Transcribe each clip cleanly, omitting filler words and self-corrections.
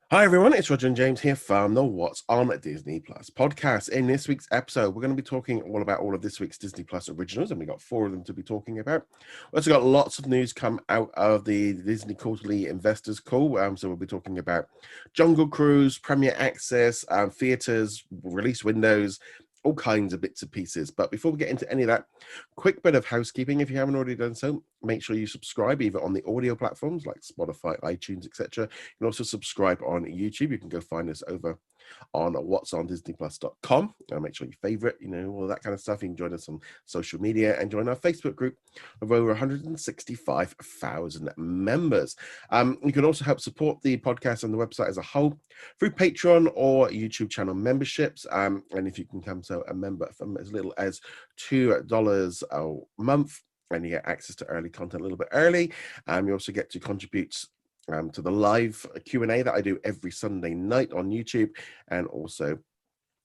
Hi everyone, it's Roger and James here from the What's on Disney Plus podcast. In this week's episode, we're going to be talking all about all of this week's Disney Plus originals, and we got four of them to be talking about. We also got lots of news come out of the Disney Quarterly Investors Call. So we'll be talking about Jungle Cruise, Premier Access, theaters, release windows, all kinds of bits and pieces. But before we get into any of that, quick bit of housekeeping. If you haven't already done so, make sure you subscribe either on the audio platforms like Spotify, iTunes, etc. You can also subscribe on YouTube. You can go find us over on whatsondisneyplus.com. Make sure you favorite, all that kind of stuff. You can join us on social media and join our Facebook group of over 165,000 members. You can also help support the podcast and the website as a whole through Patreon or YouTube channel memberships. And if you can come so a member from as little as $2 a month, and you get access to early content a little bit early. You also get to contribute to the live Q&A that I do every Sunday night on YouTube, and also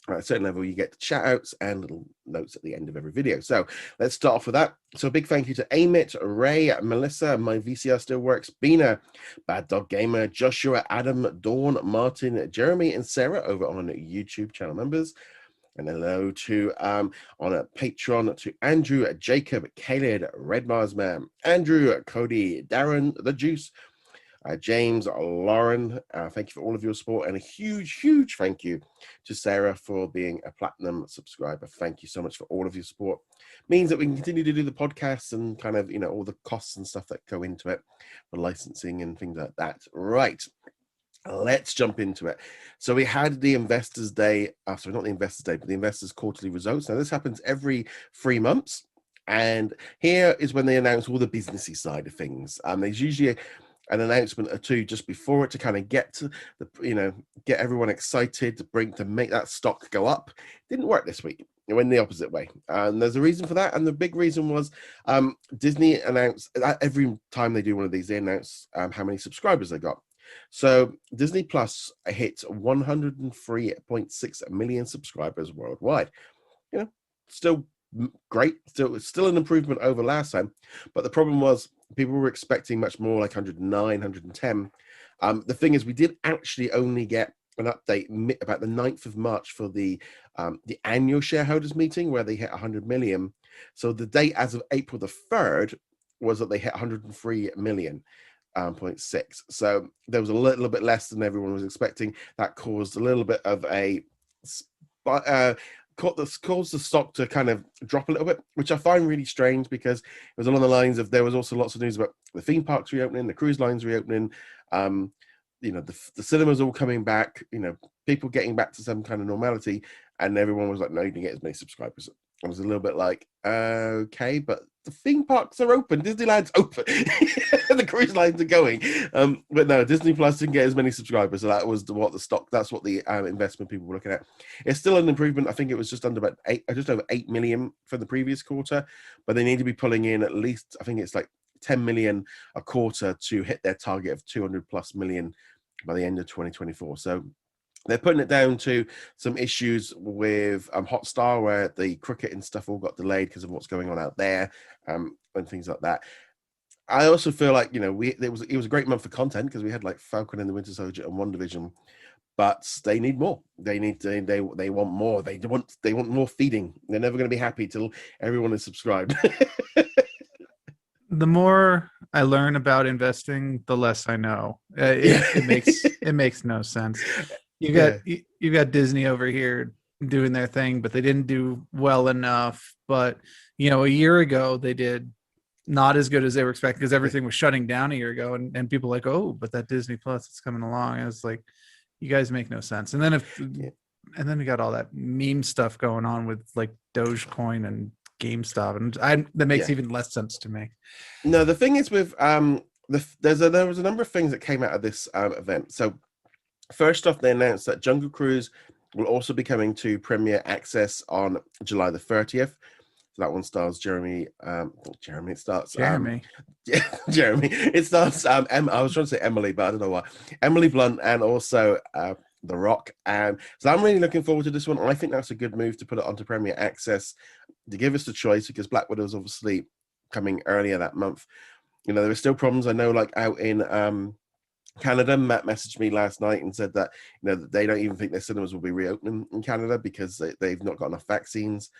at a certain level you get chat outs and little notes at the end of every video. So let's start off with that. So a big thank you to Amit, Ray, Melissa, My VCR Still Works, Bina, Bad Dog Gamer, Joshua, Adam, Dawn, Martin, Jeremy, and Sarah over on YouTube channel members. And hello to on a Patreon to Andrew, Jacob, Caleb, Red Mars Man, Andrew, Cody, Darren, The Juice, James, Lauren. Thank you for all of your support, and a huge thank you to Sarah for being a platinum subscriber. Thank you so much for all of your support. It means that we can continue to do the podcasts and kind of all the costs and stuff that go into it for licensing and things like that. Right. Let's jump into it. So we had the Investors Day, sorry, not the Investors Day, but the Investors Quarterly Results. Now this happens every 3 months, and here is when they announce all the businessy side of things. There's usually an announcement or two just before it to kind of get to the, get everyone excited to make that stock go up. Didn't work this week. It went the opposite way, and there's a reason for that. And the big reason was Disney announced that every time they do one of these, they announce how many subscribers they got. So Disney Plus hit 103.6 million subscribers worldwide. Still great, still an improvement over last time, but the problem was people were expecting much more, like 109, 110. The thing is, we did actually only get an update about the 9th of March for the annual shareholders meeting where they hit 100 million. So the date as of April the 3rd was that they hit 103 million. 0.6. So there was a little bit less than everyone was expecting. That caused a little bit of a caused the stock to kind of drop a little bit, which I find really strange because it was along the lines of there was also lots of news about the theme parks reopening, the cruise lines reopening, the cinemas all coming back, people getting back to some kind of normality, and everyone was like, no, you didn't get as many subscribers. I was a little bit like, okay, but the theme parks are open, Disneyland's open, the cruise lines are going. But no, Disney Plus didn't get as many subscribers, so that was that's what the investment people were looking at. It's still an improvement. I think it was just over 8 million from the previous quarter, but they need to be pulling in at least, I think it's like 10 million a quarter to hit their target of 200 plus million by the end of 2024. So they're putting it down to some issues with Hotstar, where the cricket and stuff all got delayed because of what's going on out there, and things like that. I also feel like it was a great month for content because we had like Falcon and the Winter Soldier and WandaVision, but they need more. They want more. They want more feeding. They're never going to be happy till everyone is subscribed. The more I learn about investing, the less I know. Yeah, It makes no sense. You got yeah, you got Disney over here doing their thing, but they didn't do well enough. But a year ago they did not as good as they were expecting because everything was shutting down a year ago, and people were like, oh, but that Disney Plus is coming along. And it's like, you guys make no sense. yeah. And then we got all that meme stuff going on with like Dogecoin and GameStop, and that makes Yeah. even less sense to me. No, the thing is with there was a number of things that came out of this event. So first off, they announced that Jungle Cruise will also be coming to Premier Access on July the 30th. So that one stars Jeremy. Jeremy. It starts Jeremy. Jeremy. It starts I was trying to say Emily, but I don't know why. Emily Blunt and also The Rock. And so I'm really looking forward to this one. I think that's a good move to put it onto Premier Access to give us the choice, because Black Widow is obviously coming earlier that month. There are still problems. I know, like out in Canada, Matt messaged me last night and said that that they don't even think their cinemas will be reopening in Canada because they've not got enough vaccines.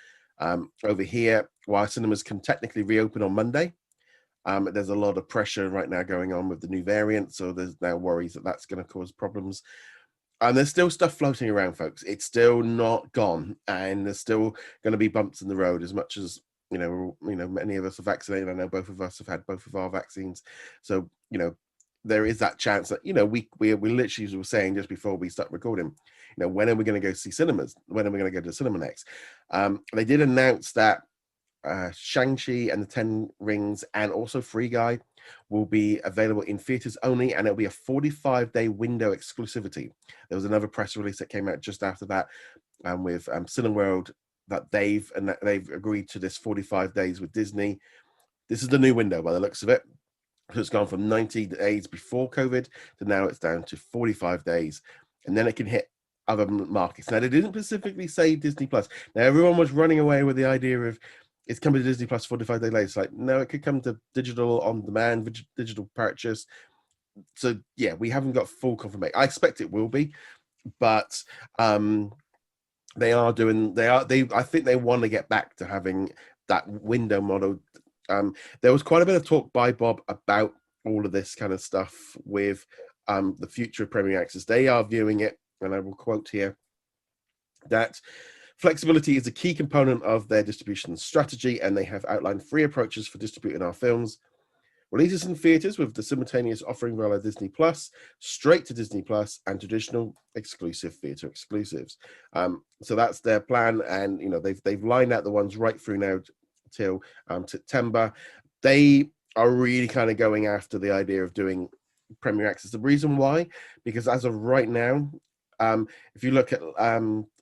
Over here, while cinemas can technically reopen on Monday, there's a lot of pressure right now going on with the new variant, so there's now worries that that's going to cause problems. And there's still stuff floating around, folks. It's still not gone, and there's still going to be bumps in the road. As much as many of us are vaccinated. I know both of us have had both of our vaccines, so there is that chance that we literally were saying just before we start recording, when are we going to go see cinemas? When are we going to go to the cinema next? They did announce that Shang-Chi and the Ten Rings and also Free Guy will be available in theaters only, and it'll be a 45-day window exclusivity. There was another press release that came out just after that with Cineworld that they've agreed to this 45 days with Disney. This is the new window by the looks of it. So it's gone from 90 days before COVID to now it's down to 45 days, and then it can hit other markets. Now, they didn't specifically say Disney Plus. Now, everyone was running away with the idea of it's coming to Disney Plus 45 days later. It's like, no, it could come to digital on demand, digital purchase. So yeah, we haven't got full confirmation. I expect it will be, but I think they want to get back to having that window model. There was quite a bit of talk by Bob about all of this kind of stuff with the future of Premier Access. They are viewing it, and I will quote here, that flexibility is a key component of their distribution strategy, and they have outlined 3 approaches for distributing our films. Releases in theaters with the simultaneous offering via Disney Plus, straight to Disney Plus, and traditional exclusive theater exclusives. So that's their plan, and they've lined out the ones right through now till September. They are really kind of going after the idea of doing Premier Access. The reason why, because as of right now, if you look at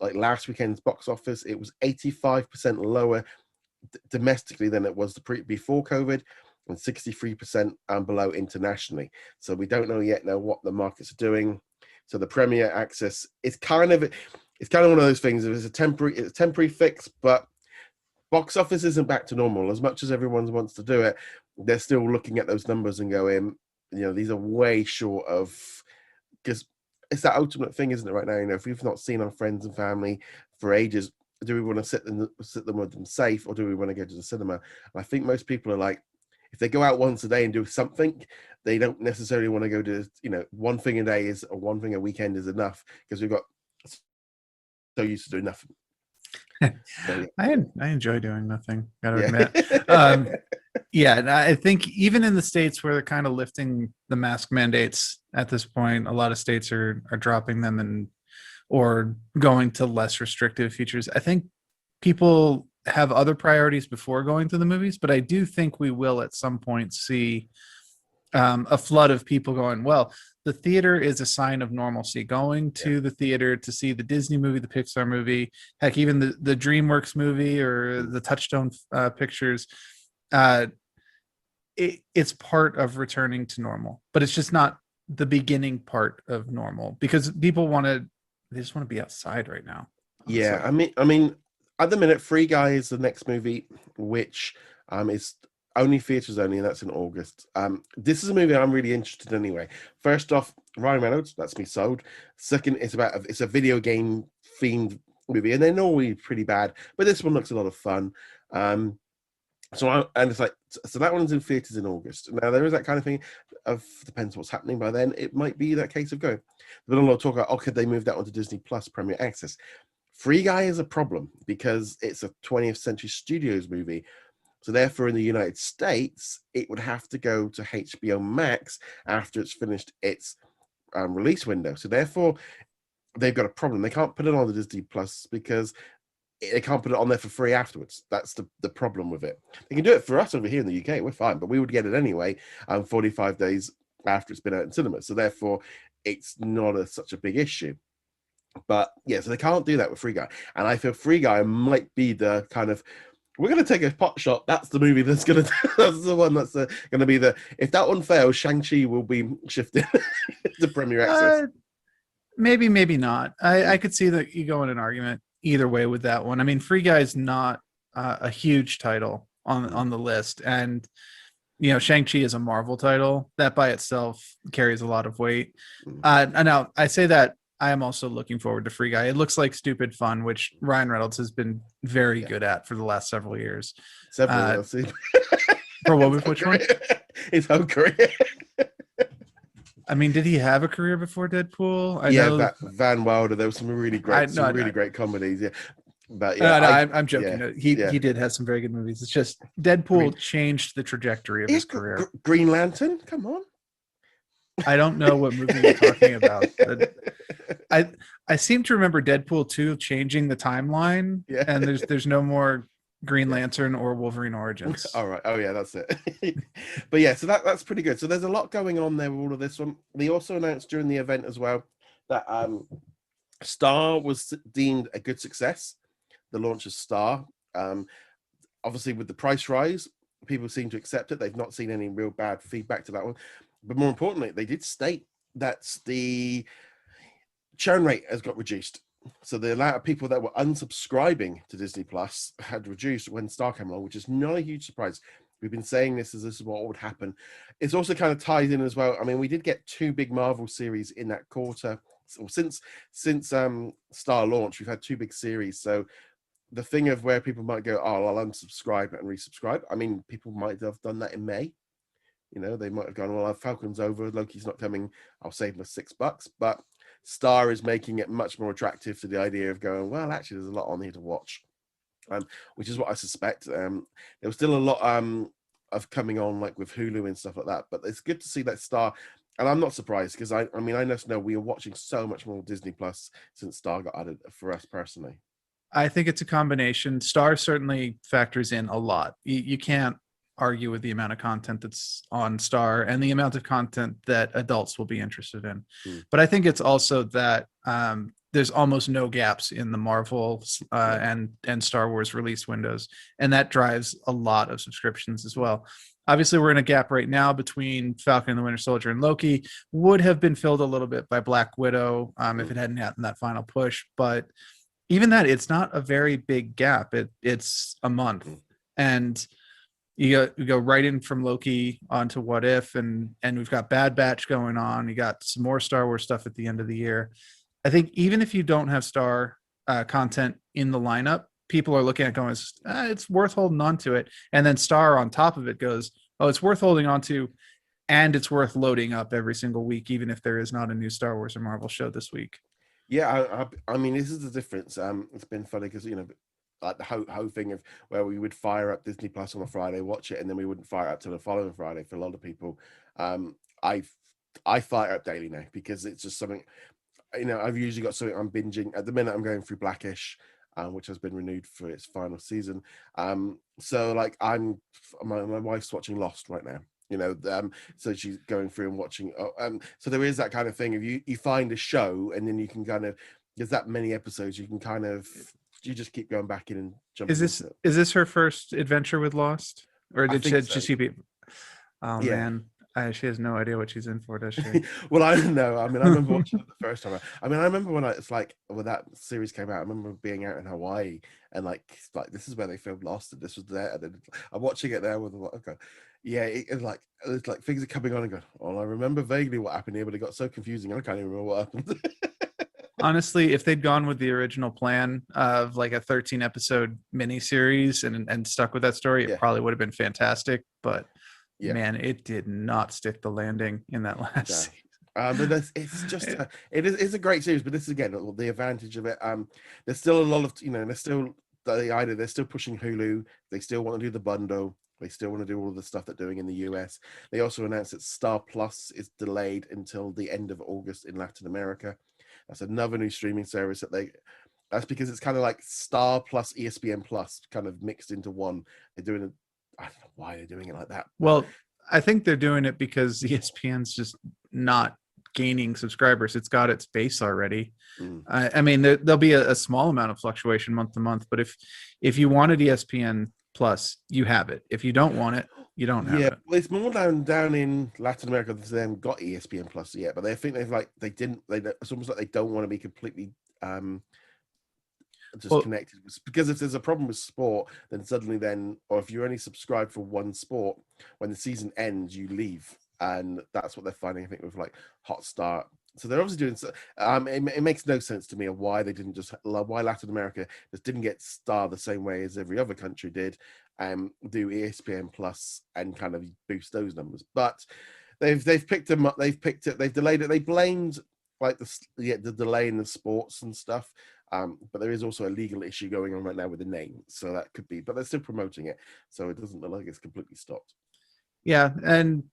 like last weekend's box office, it was 85% lower domestically than it was before COVID, and 63% below internationally. So we don't know yet what the markets are doing. So the Premier Access is kind of one of those things. It's a temporary fix, but box office isn't back to normal. As much as everyone wants to do it, they're still looking at those numbers and going, these are way short of, because it's that ultimate thing, isn't it, right now? If we've not seen our friends and family for ages, do we want to sit them with them safe, or do we want to go to the cinema? And I think most people are like, if they go out once a day and do something, they don't necessarily want to go to, one thing a day or one thing a weekend is enough, because we've got so used to doing nothing. So, yeah. I enjoy doing nothing, gotta admit. Yeah, and I think even in the states where they're kind of lifting the mask mandates at this point, a lot of states are dropping them or going to less restrictive features. I think people have other priorities before going to the movies, but I do think we will at some point see a flood of people going, well, the theater is a sign of normalcy. Going to the theater to see the Disney movie, the Pixar movie, heck, even the DreamWorks movie or the Touchstone Pictures, it's part of returning to normal, but it's just not the beginning part of normal, because people they just want to be outside right now. Honestly. Yeah, I mean, at the minute, Free Guy is the next movie, which is only theaters only, and that's in August. This is a movie I'm really interested in anyway. First off, Ryan Reynolds, that's me sold. Second, it's a video game themed movie, and they're normally pretty bad, but this one looks a lot of fun. So that one's in theaters in August. Now there is that kind of thing of, depends what's happening by then. It might be that case of going. But a lot of talk about, could they move that onto Disney Plus Premier Access? Free Guy is a problem because it's a 20th Century Studios movie. So therefore, in the United States, it would have to go to HBO Max after it's finished its release window. So therefore, they've got a problem. They can't put it on the Disney Plus because they can't put it on there for free afterwards. That's the problem with it. They can do it for us over here in the UK. We're fine, but we would get it anyway 45 days after it's been out in cinemas. So therefore, it's not such a big issue. But yeah, so they can't do that with Free Guy. And I feel Free Guy might be the kind of, we're going to take a pot shot. That's the movie that's going to, that's the one that's going to be if that one fails, Shang-Chi will be shifted to Premier Access. Maybe not. I could see that you go in an argument either way with that one. I mean, Free Guy is not a huge title on the list, and Shang-Chi is a Marvel title that by itself carries a lot of weight. Mm. And now I say that I am also looking forward to Free Guy. It looks like stupid fun, which Ryan Reynolds has been very good at for the last several years. Several, I'll see. For which one? His whole career. I mean, did he have a career before Deadpool? I Yeah, know. Van Wilder. There was some really great comedies. Yeah, but yeah, no, I'm joking. yeah, No, he yeah. did have some very good movies. It's just Deadpool changed the trajectory of his career. Green Lantern. Come on. I don't know what movie you're talking about. I seem to remember Deadpool 2 changing the timeline, Yeah. and there's no more Green Lantern or Wolverine Origins. All right. Oh yeah, that's it. But yeah, so that's pretty good. So there's a lot going on there with all of this one. They also announced during the event as well that Star was deemed a good success. The launch of Star. Obviously with the price rise, people seem to accept it. They've not seen any real bad feedback to that one. But more importantly, they did state that the churn rate has got reduced. So the amount of people that were unsubscribing to Disney Plus had reduced when Star came along, which is not a huge surprise. We've been saying this is what would happen. It's also kind of ties in as well. I mean, we did get 2 big Marvel series in that quarter. So since Star launch, we've had 2 big series. So the thing of where people might go, oh, I'll unsubscribe and resubscribe. I mean, people might have done that in May. They might have gone, well, Falcon's over, Loki's not coming, I'll save my $6. But Star is making it much more attractive to the idea of going, well, actually, there's a lot on here to watch, which is what I suspect. There was still a lot of coming on, like with Hulu and stuff like that. But it's good to see that Star, and I'm not surprised because I just know we are watching so much more Disney Plus since Star got added for us personally. I think it's a combination. Star certainly factors in a lot. You can't argue with the amount of content that's on Star and the amount of content that adults will be interested in. But I think it's also that there's almost no gaps in the Marvel and Star Wars release windows, and that drives a lot of subscriptions as well. Obviously, we're in a gap right now between Falcon and the Winter Soldier and Loki. Would have been filled a little bit by Black Widow if it hadn't happened that final push, but even that, it's not a very big gap. It's a month, and you go right in from Loki onto What If, and we've got Bad Batch going on. You got some more Star Wars stuff at the end of the year. I think even if you don't have Star content in the lineup, people are looking at going, it's worth holding on to it. And then Star on top of it goes, oh, it's worth holding on to, and it's worth loading up every single week, even if there is not a new Star Wars or Marvel show this week. Yeah, I mean, this is the difference. It's been funny because like the whole thing of where we would fire up Disney Plus on a Friday, watch it, and then we wouldn't fire up till the following Friday. For a lot of people, I fire up daily now because it's just something. I've usually got something I'm binging at the minute. I'm going through Blackish, which has been renewed for its final season. So like my wife's watching Lost right now. So she's going through and watching. So there is that kind of thing of you find a show and then you can kind of, there's that many episodes you can kind of, you just keep going back in and jumping. Is this her first adventure with Lost, or did she be? Oh yeah. Man, she has no idea what she's in for, does she? Well, I don't know. I mean, I remember watching it the first time. I remember when that series came out. I remember being out in Hawaii and like this is where they filmed Lost, and this was there. And then I'm watching it there with okay. Yeah, it's like things are coming on and going, oh, I remember vaguely what happened here, but it got so confusing. I can't even remember what happened. Honestly, if they'd gone with the original plan of like a 13 episode miniseries and stuck with that story, it probably would have been fantastic. But man, it did not stick the landing in that last season. But it's just it's a great series. But this is again the advantage of it. There's still a lot of they're still pushing Hulu. They still want to do the bundle. They still want to do all of the stuff they're doing in the US. They also announced that Star Plus is delayed until the end of August in Latin America. That's another new streaming service that's because it's kind of like Star plus ESPN Plus kind of mixed into one. They're doing it. I don't know why they're doing it like that. Well, I think they're doing it because ESPN's just not gaining subscribers. It's got its base already. I mean, there'll be a small amount of fluctuation month to month, but if you wanted ESPN Plus, you have it. If you don't want it, you don't have it. Well, it's more down in Latin America that they haven't got ESPN Plus yet, but they think it's almost like they don't want to be completely just Well, connected with, because if there's a problem with sport, then suddenly or if you're only subscribed for one sport, when the season ends you leave, and that's what they're finding, I think, with like Hotstar. So they're obviously doing it makes no sense to me of why they didn't just, why Latin America just didn't get Star the same way as every other country did, do ESPN Plus and kind of boost those numbers. But they've picked them up, they've delayed it, they blamed like the delay in the sports and stuff. But there is also a legal issue going on right now with the name, so that could be, but they're still promoting it, so it doesn't look like it's completely stopped. yeah, and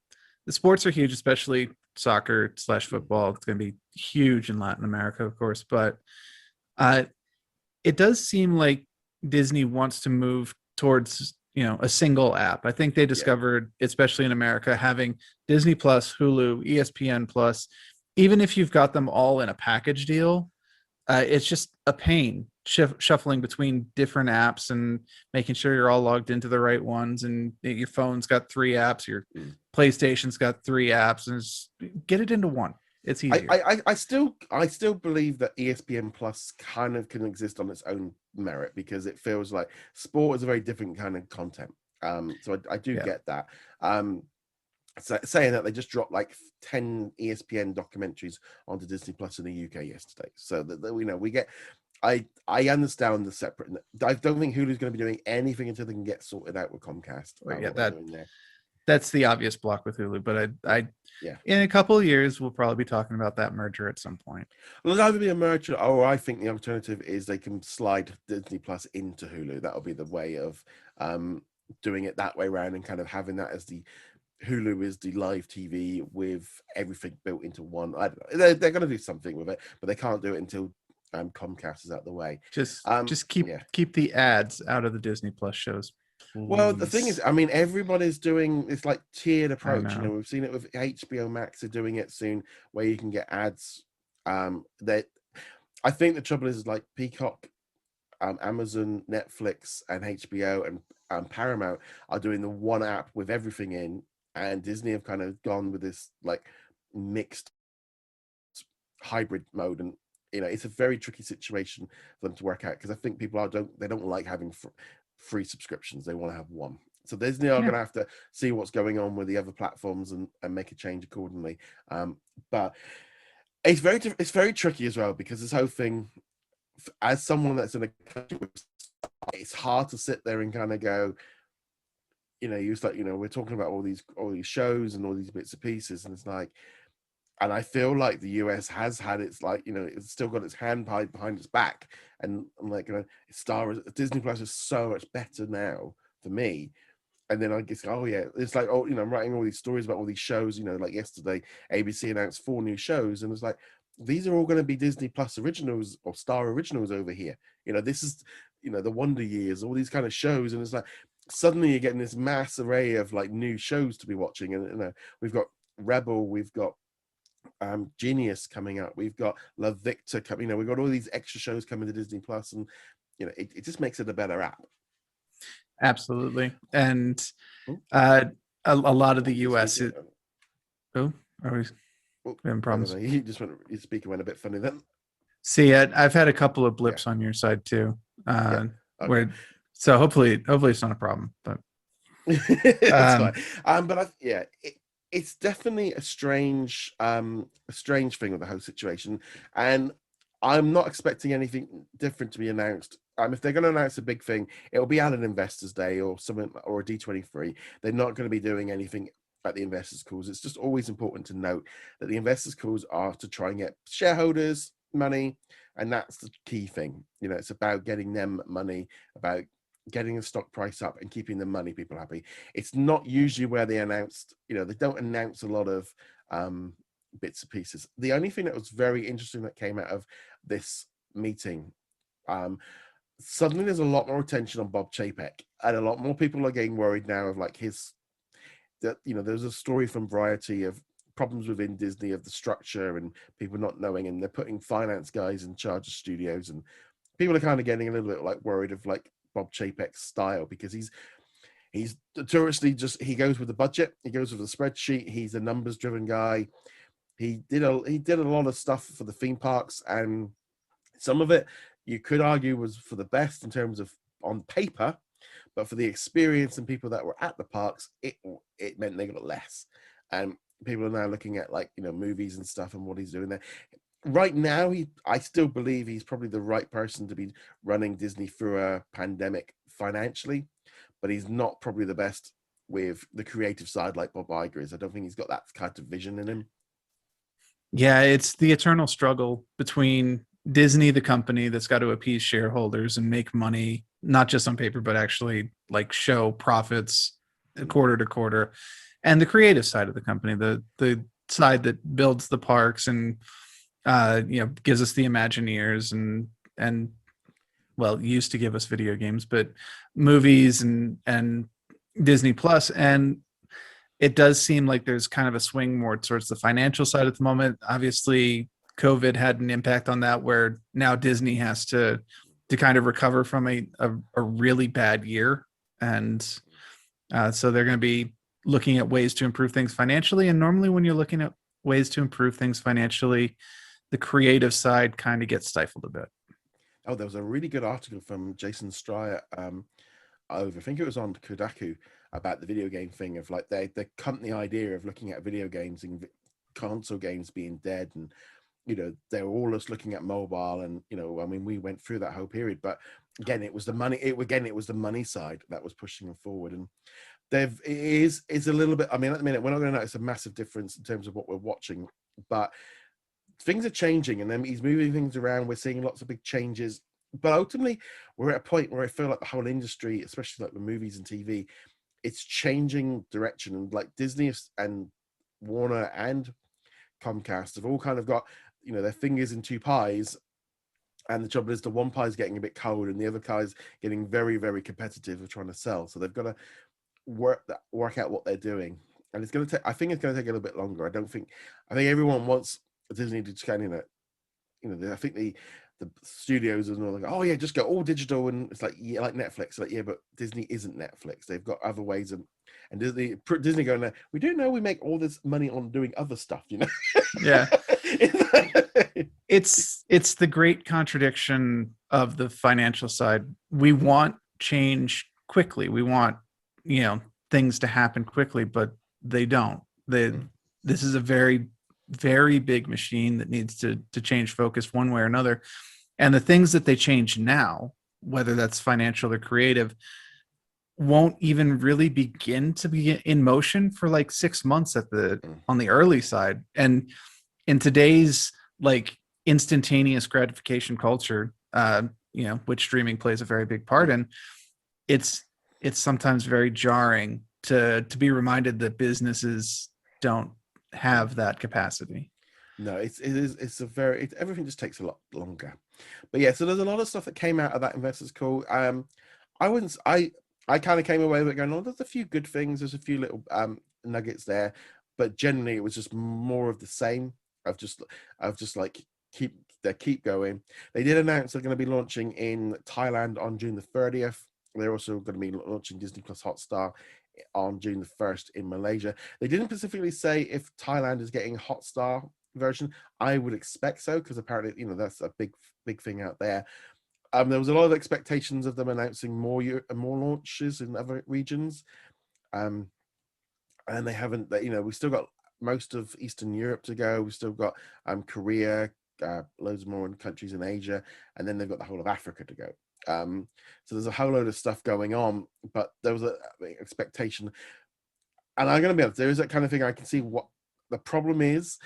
the sports are huge, especially soccer / football. It's going to be huge in Latin America, of course, but uh, it does seem like Disney wants to move towards, a single app. I think they Yeah. discovered, especially in America, having Disney Plus, Hulu, ESPN Plus, even if you've got them all in a package deal, it's just a pain shuffling between different apps and making sure you're all logged into the right ones. And your phone's got 3 apps, your PlayStation's got 3 apps, and get it into one. It's easier. I still believe that ESPN Plus kind of can exist on its own merit, because it feels like sport is a very different kind of content. So I do get that. So saying that, they just dropped like 10 ESPN documentaries onto Disney Plus in the UK yesterday. So that we get, I understand the separate. I don't think Hulu's going to be doing anything until they can get sorted out with Comcast. Well, What they're doing there. That's the obvious block with Hulu, but I Yeah. in a couple of years we'll probably be talking about that merger at some point. Well, it'll either be a merger, or I think the alternative is they can slide Disney Plus into Hulu. That'll be the way of doing it that way around, and kind of having that as the Hulu is the live TV with everything built into one. I don't know. They're going to do something with it, but they can't do it until Comcast is out the way. Just keep the ads out of the Disney Plus shows. Well, the thing is, I mean, everybody's doing this like tiered approach. We've seen it with HBO Max. Are doing it soon, where you can get ads. That I think the trouble is like Peacock, Amazon, Netflix, and HBO and Paramount are doing the one app with everything in, and Disney have kind of gone with this like mixed hybrid mode, and it's a very tricky situation for them to work out, because I think people don't like having free subscriptions. They want to have one. So Disney are going to have to see what's going on with the other platforms and make a change accordingly. But it's very tricky as well, because this whole thing, as someone that's in a country, it's hard to sit there and kind of go, we're talking about all these shows and all these bits and pieces, and it's like, and I feel like the US has had its it's still got its hand behind its back, and I'm like, Disney Plus is so much better now for me. And then I guess, it's like, I'm writing all these stories about all these shows, like yesterday, ABC announced 4 new shows, and it's like, these are all going to be Disney Plus originals or Star originals over here. This is, the Wonder Years, all these kind of shows, and it's like, suddenly you're getting this mass array of like new shows to be watching, and we've got Rebel, we've got Genius coming up, we've got Love Victor coming, we've got all these extra shows coming to Disney Plus, and it just makes it a better app. Absolutely. And a lot of the US are we having problems? You just went, your speaker went a bit funny then. See, I've had a couple of blips on your side too. Okay. So hopefully it's not a problem, but it's fine. But it's definitely a strange thing with the whole situation, and I'm not expecting anything different to be announced. If they're going to announce a big thing, it'll be at an Investors Day or something, or a D23. They're not going to be doing anything at the investors calls. It's just always important to note that the investors calls are to try and get shareholders money, and that's the key thing. It's about getting them money, about getting the stock price up and keeping the money people happy. It's not usually where they announced, they don't announce a lot of bits and pieces. The only thing that was very interesting that came out of this meeting, suddenly there's a lot more attention on Bob Chapek, and a lot more people are getting worried now of like there's a story from Variety of problems within Disney, of the structure and people not knowing, and they're putting finance guys in charge of studios, and people are kind of getting a little bit like worried of like Bob Chapek's style, because he's notoriously he goes with the budget, he goes with the spreadsheet, he's a numbers driven guy. He did a lot of stuff for the theme parks, and some of it you could argue was for the best in terms of on paper, but for the experience and people that were at the parks, it meant they got less. And people are now looking at, like, movies and stuff and what he's doing there. Right now, I still believe he's probably the right person to be running Disney through a pandemic financially, but he's not probably the best with the creative side like Bob Iger is. I don't think he's got that kind of vision in him. Yeah, it's the eternal struggle between Disney, the company that's got to appease shareholders and make money, not just on paper, but actually like show profits quarter to quarter, and the creative side of the company, the side that builds the parks and gives us the Imagineers and well, used to give us video games, but movies and Disney Plus. And it does seem like there's kind of a swing more towards the financial side at the moment. Obviously, COVID had an impact on that, where now Disney has to kind of recover from a really bad year, and so they're going to be looking at ways to improve things financially. And normally, when you're looking at ways to improve things financially, the creative side kind of gets stifled a bit. Oh, there was a really good article from Jason Stryer over, I think it was on Kodaku, about the video game thing of like the company idea of looking at video games and console games being dead, and they were all just looking at mobile, and I mean, we went through that whole period, but again, it was the money. It was the money side that was pushing them forward, and it's a little bit. I mean, at the minute, we're not going to notice a massive difference in terms of what we're watching, but things are changing, and then he's moving things around. We're seeing lots of big changes, but ultimately, we're at a point where I feel like the whole industry, especially like the movies and TV, it's changing direction, and like Disney and Warner and Comcast have all kind of got their fingers in two pies, and the trouble is the one pie is getting a bit cold and the other pie is getting very, very competitive of trying to sell. So they've got to work out what they're doing, and it's going to take. I think it's going to take a little bit longer. I think everyone wants Disney to kind of I think the studios are like, oh yeah, just go all digital, and it's like, yeah, like Netflix, like, yeah, but Disney isn't Netflix. They've got other ways of, and Disney going there, we do know we make all this money on doing other stuff, Yeah. It's the great contradiction of the financial side. We want change quickly. We want, things to happen quickly, but they don't. This is a very, very big machine that needs to change focus one way or another. And the things that they change now, whether that's financial or creative, won't even really begin to be in motion for like 6 months on the early side. And in today's like instantaneous gratification culture, which streaming plays a very big part in, it's sometimes very jarring to be reminded that businesses don't have that capacity. No, it's everything just takes a lot longer. But yeah, so there's a lot of stuff that came out of that investors call. I kind of came away with it going, oh, there's a few good things, there's a few little nuggets there, but generally it was just more of the same. I've just like keep going. They did announce they're going to be launching in Thailand on June the 30th. They're also going to be launching Disney Plus Hotstar on June the 1st in Malaysia. They didn't specifically say if Thailand is getting a Hotstar version. I would expect so, because apparently, that's a big thing out there. There was a lot of expectations of them announcing more launches in other regions, and they haven't. We still got most of Eastern Europe to go. We've still got Korea, loads more countries in Asia, and then they've got the whole of Africa to go. So there's a whole load of stuff going on, but there was an expectation, and I'm going to be honest, there is that kind of thing. I can see what the problem is.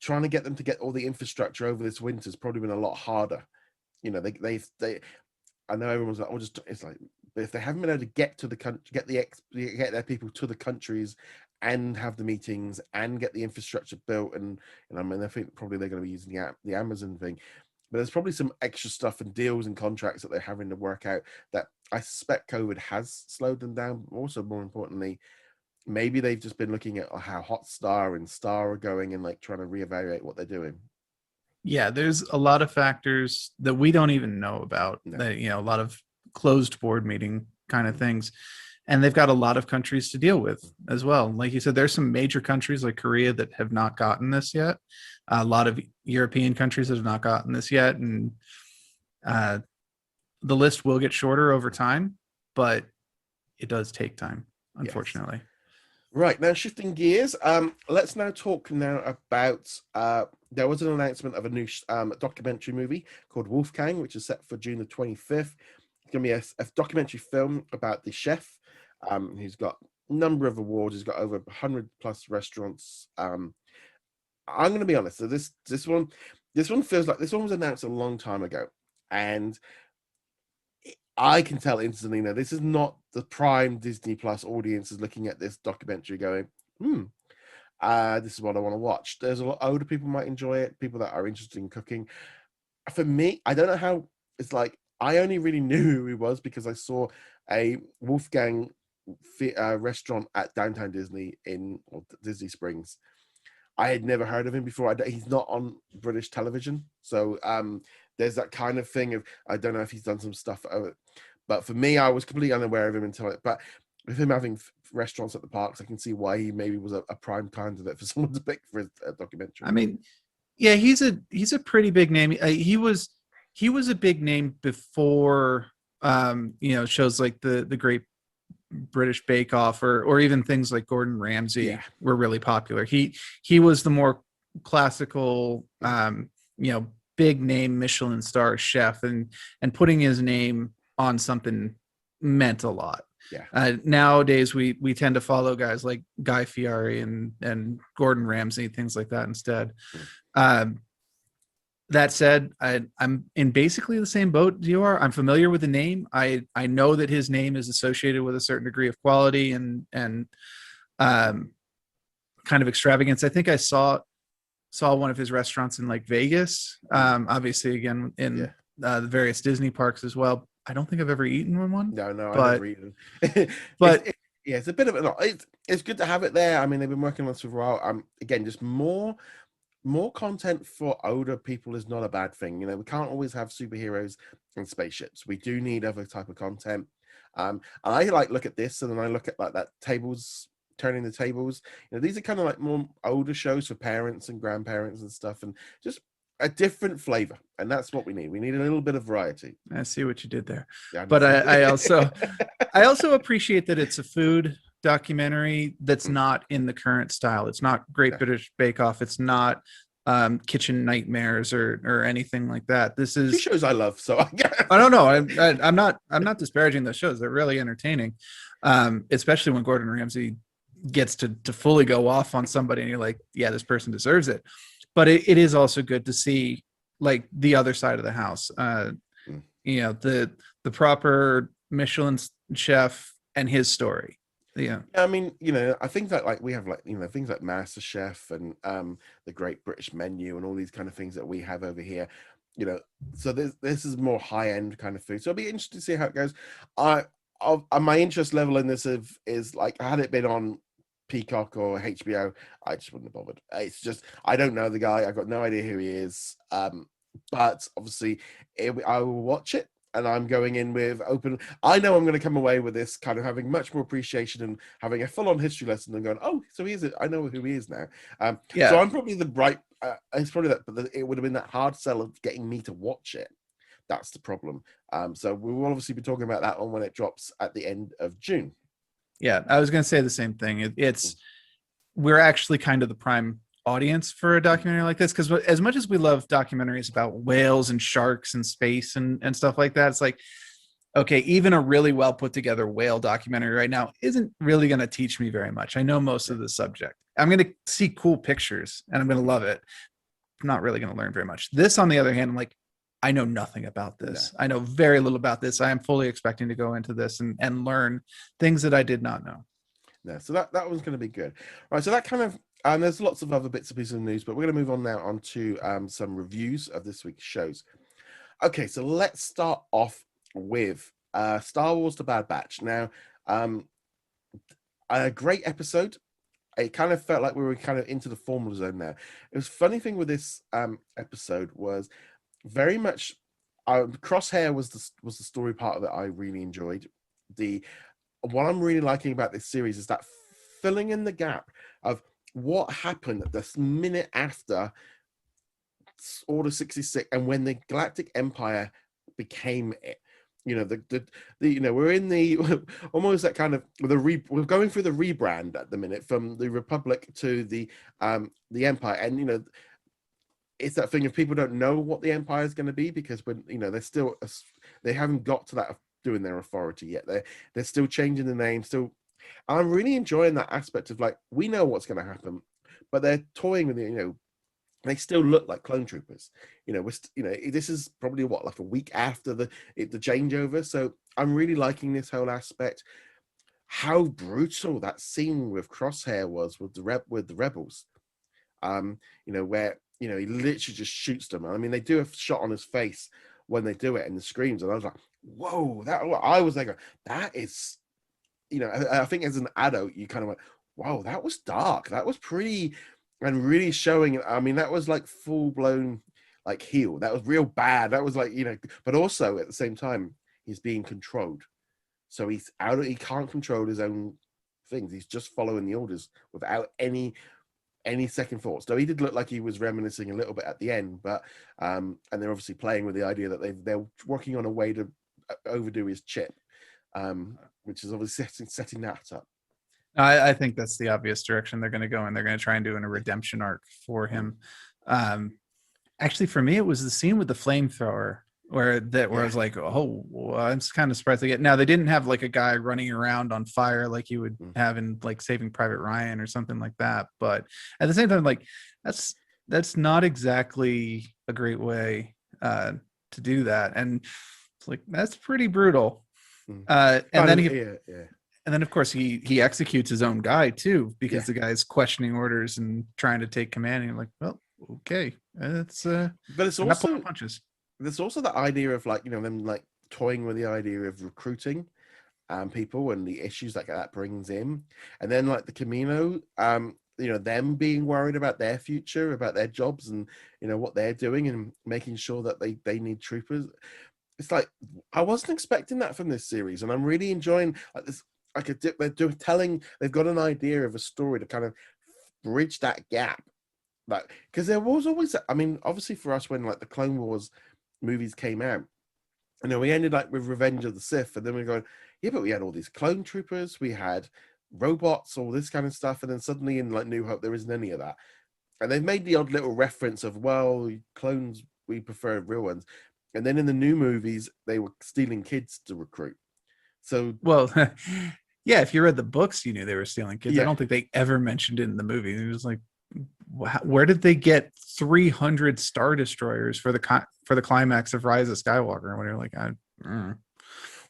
Trying to get them to get all the infrastructure over this winter has probably been a lot harder. They I know everyone's like, it's like, but if they haven't been able to get to the country, get their people to the countries and have the meetings and get the infrastructure built, and I mean, I think probably they're going to be using the Amazon thing, but there's probably some extra stuff and deals and contracts that they're having to work out that I suspect COVID has slowed them down. Also, more importantly, maybe they've just been looking at how Hotstar and Star are going and like trying to reevaluate what they're doing. Yeah, there's a lot of factors that we don't even know about. No. That, a lot of closed board meeting kind of things. And they've got a lot of countries to deal with as well. Like you said, there's some major countries like Korea that have not gotten this yet. A lot of European countries that have not gotten this yet. And The list will get shorter over time, but it does take time, unfortunately. Yes. Right, now shifting gears, let's now talk now about there was an announcement of a new documentary movie called Wolfgang, which is set for June the 25th. It's going to be a documentary film about the chef who's got a number of awards. He's got over 100 plus restaurants. I'm going to be honest, so this one feels like this one was announced a long time ago, and I can tell instantly now this is not the prime Disney Plus audience is looking at this documentary going, this is what I want to watch. There's a lot older people might enjoy it, people that are interested in cooking. For me, I don't know how it's like. I only really knew who he was because I saw a Wolfgang restaurant at Downtown Disney or Disney Springs. I had never heard of him before. He's not on British television, so there's that kind of thing of I don't know if he's done some stuff. But for me, I was completely unaware of him until it. But with him having restaurants at the parks, I can see why he maybe was a prime candidate for someone to pick for a documentary. I mean, yeah, he's a pretty big name. He was a big name before shows like the Great British Bake Off or even things like Gordon Ramsay were really popular. He was the more classical big name Michelin star chef, and putting his name on something meant a lot. Nowadays we tend to follow guys like Guy Fieri and Gordon Ramsay, things like that instead. That said, I'm in basically the same boat you are. I'm familiar with the name. I know that his name is associated with a certain degree of quality and kind of extravagance. I think I saw one of his restaurants in like Vegas. Obviously, again in the various Disney parks as well. I don't think I've ever eaten one. No, but, I've never eaten. But it's a bit of it's good to have it there. I mean, they've been working on this for a while. Again, just more content for older people is not a bad thing. We can't always have superheroes and spaceships. We do need other type of content. And I look at this, and then I look at like that turning the tables. These are kind of like more older shows for parents and grandparents and stuff, and just a different flavor. And that's what we need. We need a little bit of variety. I see what you did there. But I also appreciate that it's a food documentary that's not in the current style. It's not Great British Bake Off. It's not Kitchen Nightmares or anything like that. This is 2 shows I love, so I don't know. I'm not disparaging those shows. They're really entertaining, especially when Gordon Ramsay gets to fully go off on somebody and you're like, yeah, this person deserves it. But it is also good to see like the other side of the house. The proper Michelin chef and his story. I mean, I think that like we have like things like Master Chef and the Great British Menu and all these kind of things that we have over here. So this is more high end kind of food. So it'll be interesting to see how it goes. My interest level in this is like, had it been on Peacock or HBO, I just wouldn't have bothered. It's just I don't know the guy. I've got no idea who he is. But obviously, I will watch it. And I'm going in with open. I know I'm going to come away with this kind of having much more appreciation and having a full-on history lesson and going, oh, so he is it. I know who he is now. So I'm probably the bright. It's probably that, but it would have been that hard sell of getting me to watch it. That's the problem. So we will obviously be talking about that one when it drops at the end of June. Yeah, I was going to say the same thing. We're actually kind of the prime audience for a documentary like this, because as much as we love documentaries about whales and sharks and space and stuff like that, it's like, okay, even a really well put together whale documentary right now isn't really going to teach me very much. I know most of the subject. I'm going to see cool pictures and I'm going to love it. I'm not really going to learn very much. This, on the other hand, I'm like, I know nothing about this. I know very little about this. I am fully expecting to go into this and learn things that I did not know. Yeah, so that one's going to be good. All right, so that kind of there's lots of other bits and pieces of news, but we're going to move on now onto some reviews of this week's shows. Okay, so let's start off with Star Wars: The Bad Batch. Now, a great episode. It kind of felt like we were kind of into the formal zone now. It was funny thing with this episode was very much Crosshair was the story part of it I really enjoyed. What I'm really liking about this series is that filling in the gap of what happened this minute after Order 66 and when the Galactic Empire became it. You know, we're in the almost that kind of we're going through the rebrand at the minute from the Republic to the Empire, and you know, it's that thing of people don't know what the Empire is going to be because when you know they haven't got to that doing their authority yet. They're still changing the name. Still, I'm really enjoying that aspect of like we know what's going to happen, but they're toying with it. You know, they still look like clone troopers. You know, this is probably what, like a week after the changeover. So I'm really liking this whole aspect. How brutal that scene with Crosshair was with the rebels. You know, where you know he literally just shoots them. I mean, they do a shot on his face when they do it and the screams, and I was like, whoa, I was like, that is, you know, I think as an adult you kind of went, wow, that was dark, that was pretty, and really showing. I mean, that was like full blown like heel. That was real bad. That was like, you know, but also at the same time he's being controlled, so he can't control his own things. He's just following the orders without any second thoughts. Though he did look like he was reminiscing a little bit at the end, but and they're obviously playing with the idea that they're working on a way to overdo his chip, which is obviously setting that up. I think that's the obvious direction they're going to go, and they're going to try and do a redemption arc for him. Actually, for me, it was the scene with the flamethrower where I was like, oh, well, I'm kind of surprised they get. Now they didn't have like a guy running around on fire like you would have in like Saving Private Ryan or something like that. But at the same time, like that's not exactly a great way to do that, and it's like that's pretty brutal. And then of course he executes his own guy too, because the guy's questioning orders and trying to take command. And you're like, well, okay, it's but it's also not pulling punches. There's also the idea of like, you know, them like toying with the idea of recruiting people and the issues that brings in, and then like the Camino, you know, them being worried about their future, about their jobs, and you know what they're doing, and making sure that they need troopers. It's like I wasn't expecting that from this series, and I'm really enjoying like this. Like they've got an idea of a story to kind of bridge that gap, like because there was always, I mean, obviously for us when like the Clone Wars movies came out, you know, we ended like with Revenge of the Sith, and then we're going, yeah, but we had all these clone troopers, we had robots, all this kind of stuff, and then suddenly in like New Hope there isn't any of that, and they've made the odd little reference of, well, clones, we prefer real ones, and then in the new movies they were stealing kids to recruit. So, well, yeah, if you read the books, you knew they were stealing kids. I don't think they ever mentioned it in the movie. It was like, where did they get 300 Star Destroyers for the climax of Rise of Skywalker? When you're like, well,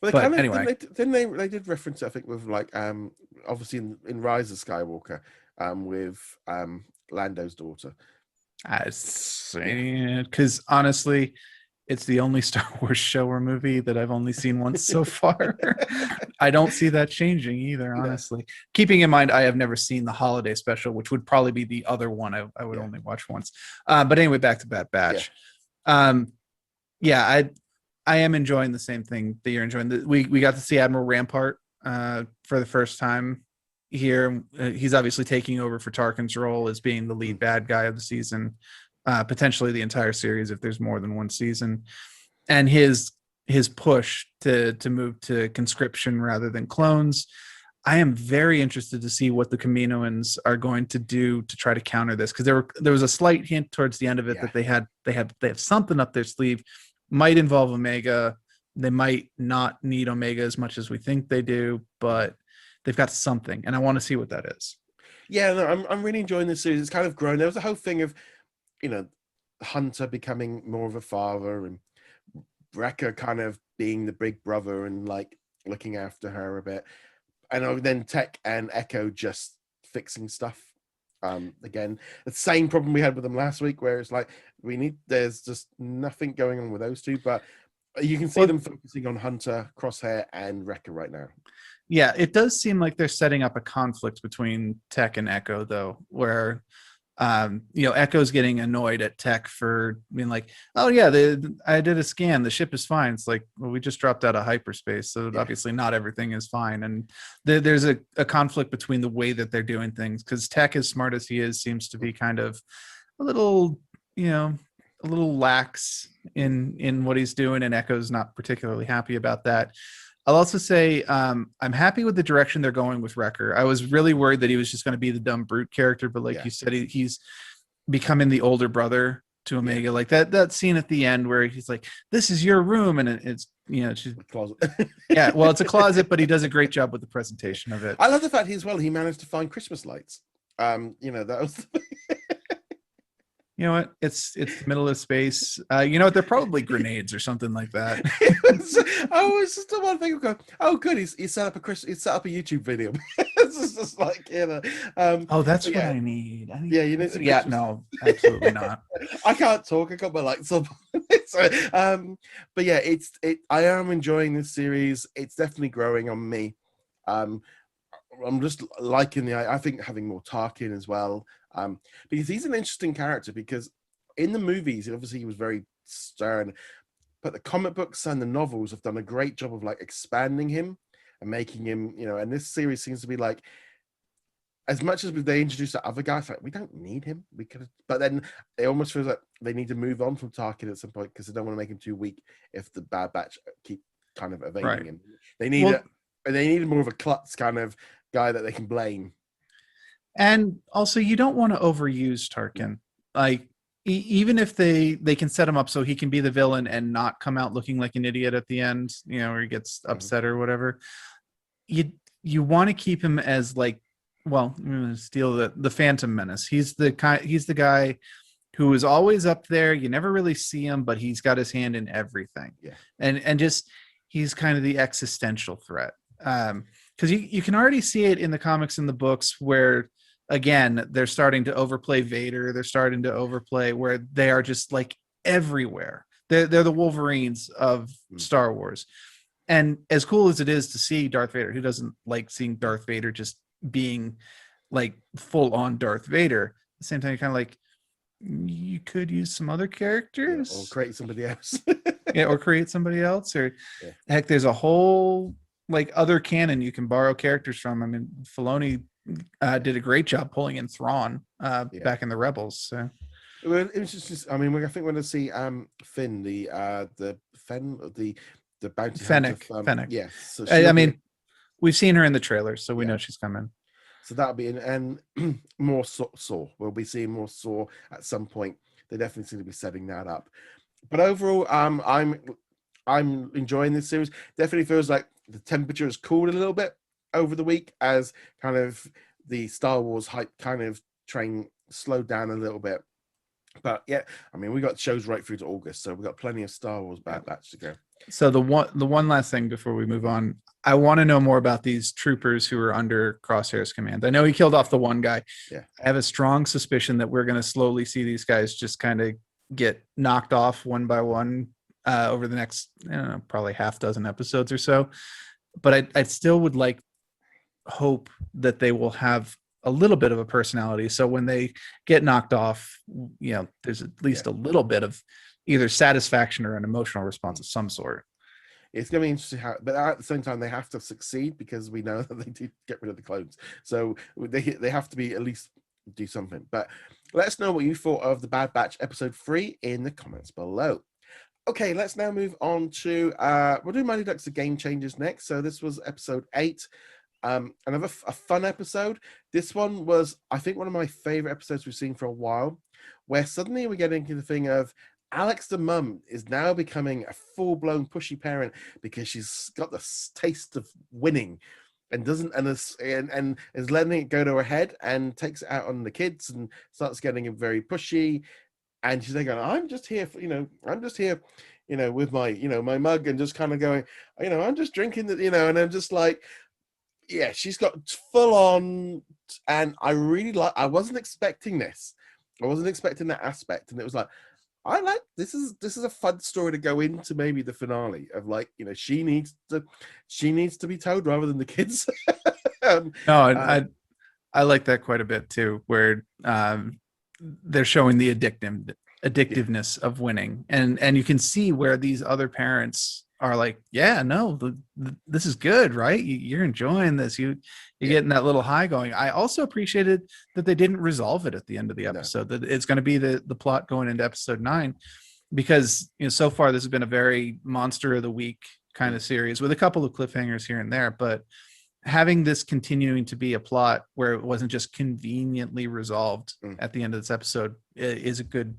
but anyway, they did reference it, I think, with like obviously in Rise of Skywalker, with Lando's daughter. Because honestly, it's the only Star Wars show or movie that I've only seen once so far. I don't see that changing either, honestly. Keeping in mind, I have never seen the holiday special, which would probably be the other one I would only watch once. But anyway, back to Bad Batch. I am enjoying the same thing that you're enjoying. We got to see Admiral Rampart for the first time here. He's obviously taking over for Tarkin's role as being the lead bad guy of the season. Potentially the entire series if there's more than one season, and his push to move to conscription rather than clones. I am very interested to see what the Kaminoans are going to do to try to counter this, because there was a slight hint towards the end of it that they have something up their sleeve. Might involve Omega. They might not need Omega as much as we think they do, but they've got something, and I want to see what that is. Yeah, no, I'm really enjoying this series. It's kind of grown. There was a whole thing of, you know, Hunter becoming more of a father, and Wrecker kind of being the big brother and like looking after her a bit, and then Tech and Echo just fixing stuff. Again, the same problem we had with them last week, where it's like there's just nothing going on with those two, but you can see them focusing on Hunter, Crosshair, and Wrecker right now. Yeah, it does seem like they're setting up a conflict between Tech and Echo, though, where Echo's getting annoyed at Tech for being like, oh yeah, I did a scan, the ship is fine. It's like, well, we just dropped out of hyperspace, so obviously not everything is fine. And there's a conflict between the way that they're doing things, because Tech, as smart as he is, seems to be kind of a little, a little lax in what he's doing, and Echo's not particularly happy about that. I'll also say I'm happy with the direction they're going with Wrecker. I was really worried that he was just going to be the dumb brute character, but like you said, he's becoming the older brother to Omega. Like that scene at the end where he's like, "This is your room," and it's she's closet. yeah, well, it's a closet, but he does a great job with the presentation of it. I love the fact he managed to find Christmas lights. That was. You know what? It's the middle of space. You know what? They're probably grenades or something like that. I was just the one thing going, oh, good, he set up a YouTube video. It's just like Oh, that's what I need. Yeah, you need some Christmas. No, absolutely not. I can't talk. I got my lights up. But yeah, I am enjoying this series. It's definitely growing on me. I'm just liking I think having more Tarkin as well. Because he's an interesting character, because in the movies, obviously he was very stern, but the comic books and the novels have done a great job of like expanding him and making him, and this series seems to be like, as much as they introduced the other guys, like we don't need him. We could, but then it almost feels like they need to move on from Tarkin at some point because they don't want to make him too weak if the Bad Batch keep kind of evading him. They need more of a klutz kind of guy that they can blame. And also, you don't want to overuse Tarkin. Like, even if they can set him up so he can be the villain and not come out looking like an idiot at the end, or he gets upset or whatever. You want to keep him as like, well, I'm gonna steal the Phantom Menace. He's the guy who is always up there. You never really see him, but he's got his hand in everything. Yeah, and just he's kind of the existential threat. Because you can already see it in the comics and the books where, again, they're starting to overplay Vader. They're starting to overplay where they are just like everywhere. They're the Wolverines of Star Wars. And as cool as it is to see Darth Vader, who doesn't like seeing Darth Vader just being like full on Darth Vader? At the same time, you're kind of like, you could use some other characters, or create somebody else. Or create somebody else, or heck, there's a whole like other canon you can borrow characters from. I mean, Filoni did a great job pulling in Thrawn back in the Rebels. So it was just I think we're going to see Finn, the bounty Fennec. hunter. Fennec. Yes. So I mean, we've seen her in the trailers, so we know she's coming. So that'll be and more Saw. We'll be seeing more Saw at some point. They definitely seem to be setting that up. But overall, I'm enjoying this series. Definitely feels like the temperature has cooled a little bit over the week as kind of the Star Wars hype kind of train slowed down a little bit. But yeah, I mean, we got shows right through to August, so we've got plenty of Star Wars Bad Batch to go. So the one last thing before we move on, I want to know more about these troopers who are under Crosshair's command. I know he killed off the one guy. Yeah, I have a strong suspicion that we're going to slowly see these guys just kind of get knocked off one by one over the next, I don't know, probably half dozen episodes or so. But I still would hope that they will have a little bit of a personality. So when they get knocked off, there's at least a little bit of either satisfaction or an emotional response of some sort. It's going to be interesting but at the same time, they have to succeed because we know that they do get rid of the clones. So they have to be at least do something. But let us know what you thought of the Bad Batch episode 3 in the comments below. Okay, let's now move on to we'll do Mighty Ducks: The Game Changers next. So this was episode 8. Another a fun episode. This one was, I think, one of my favorite episodes we've seen for a while, where suddenly we're getting into the thing of Alex the mum is now becoming a full-blown pushy parent because she's got the taste of winning and is letting it go to her head and takes it out on the kids and starts getting very pushy. And she's like, I'm just here for, I'm just here, with my, my mug and just kind of going, I'm just drinking that, and I'm just like, yeah, she's got full on. And I really I wasn't expecting this. I wasn't expecting that aspect. And it was like, this is a fun story to go into maybe the finale of she needs to be told rather than the kids. I like that quite a bit too, where they're showing the addictiveness of winning, and you can see where these other parents are like, yeah, no, this is good, right? You're enjoying this. You're getting that little high going. I also appreciated that they didn't resolve it at the end of the No. episode, that it's going to be the plot going into episode 9, because so far this has been a very monster of the week kind of series with a couple of cliffhangers here and there, but having this continuing to be a plot where it wasn't just conveniently resolved at the end of this episode is a good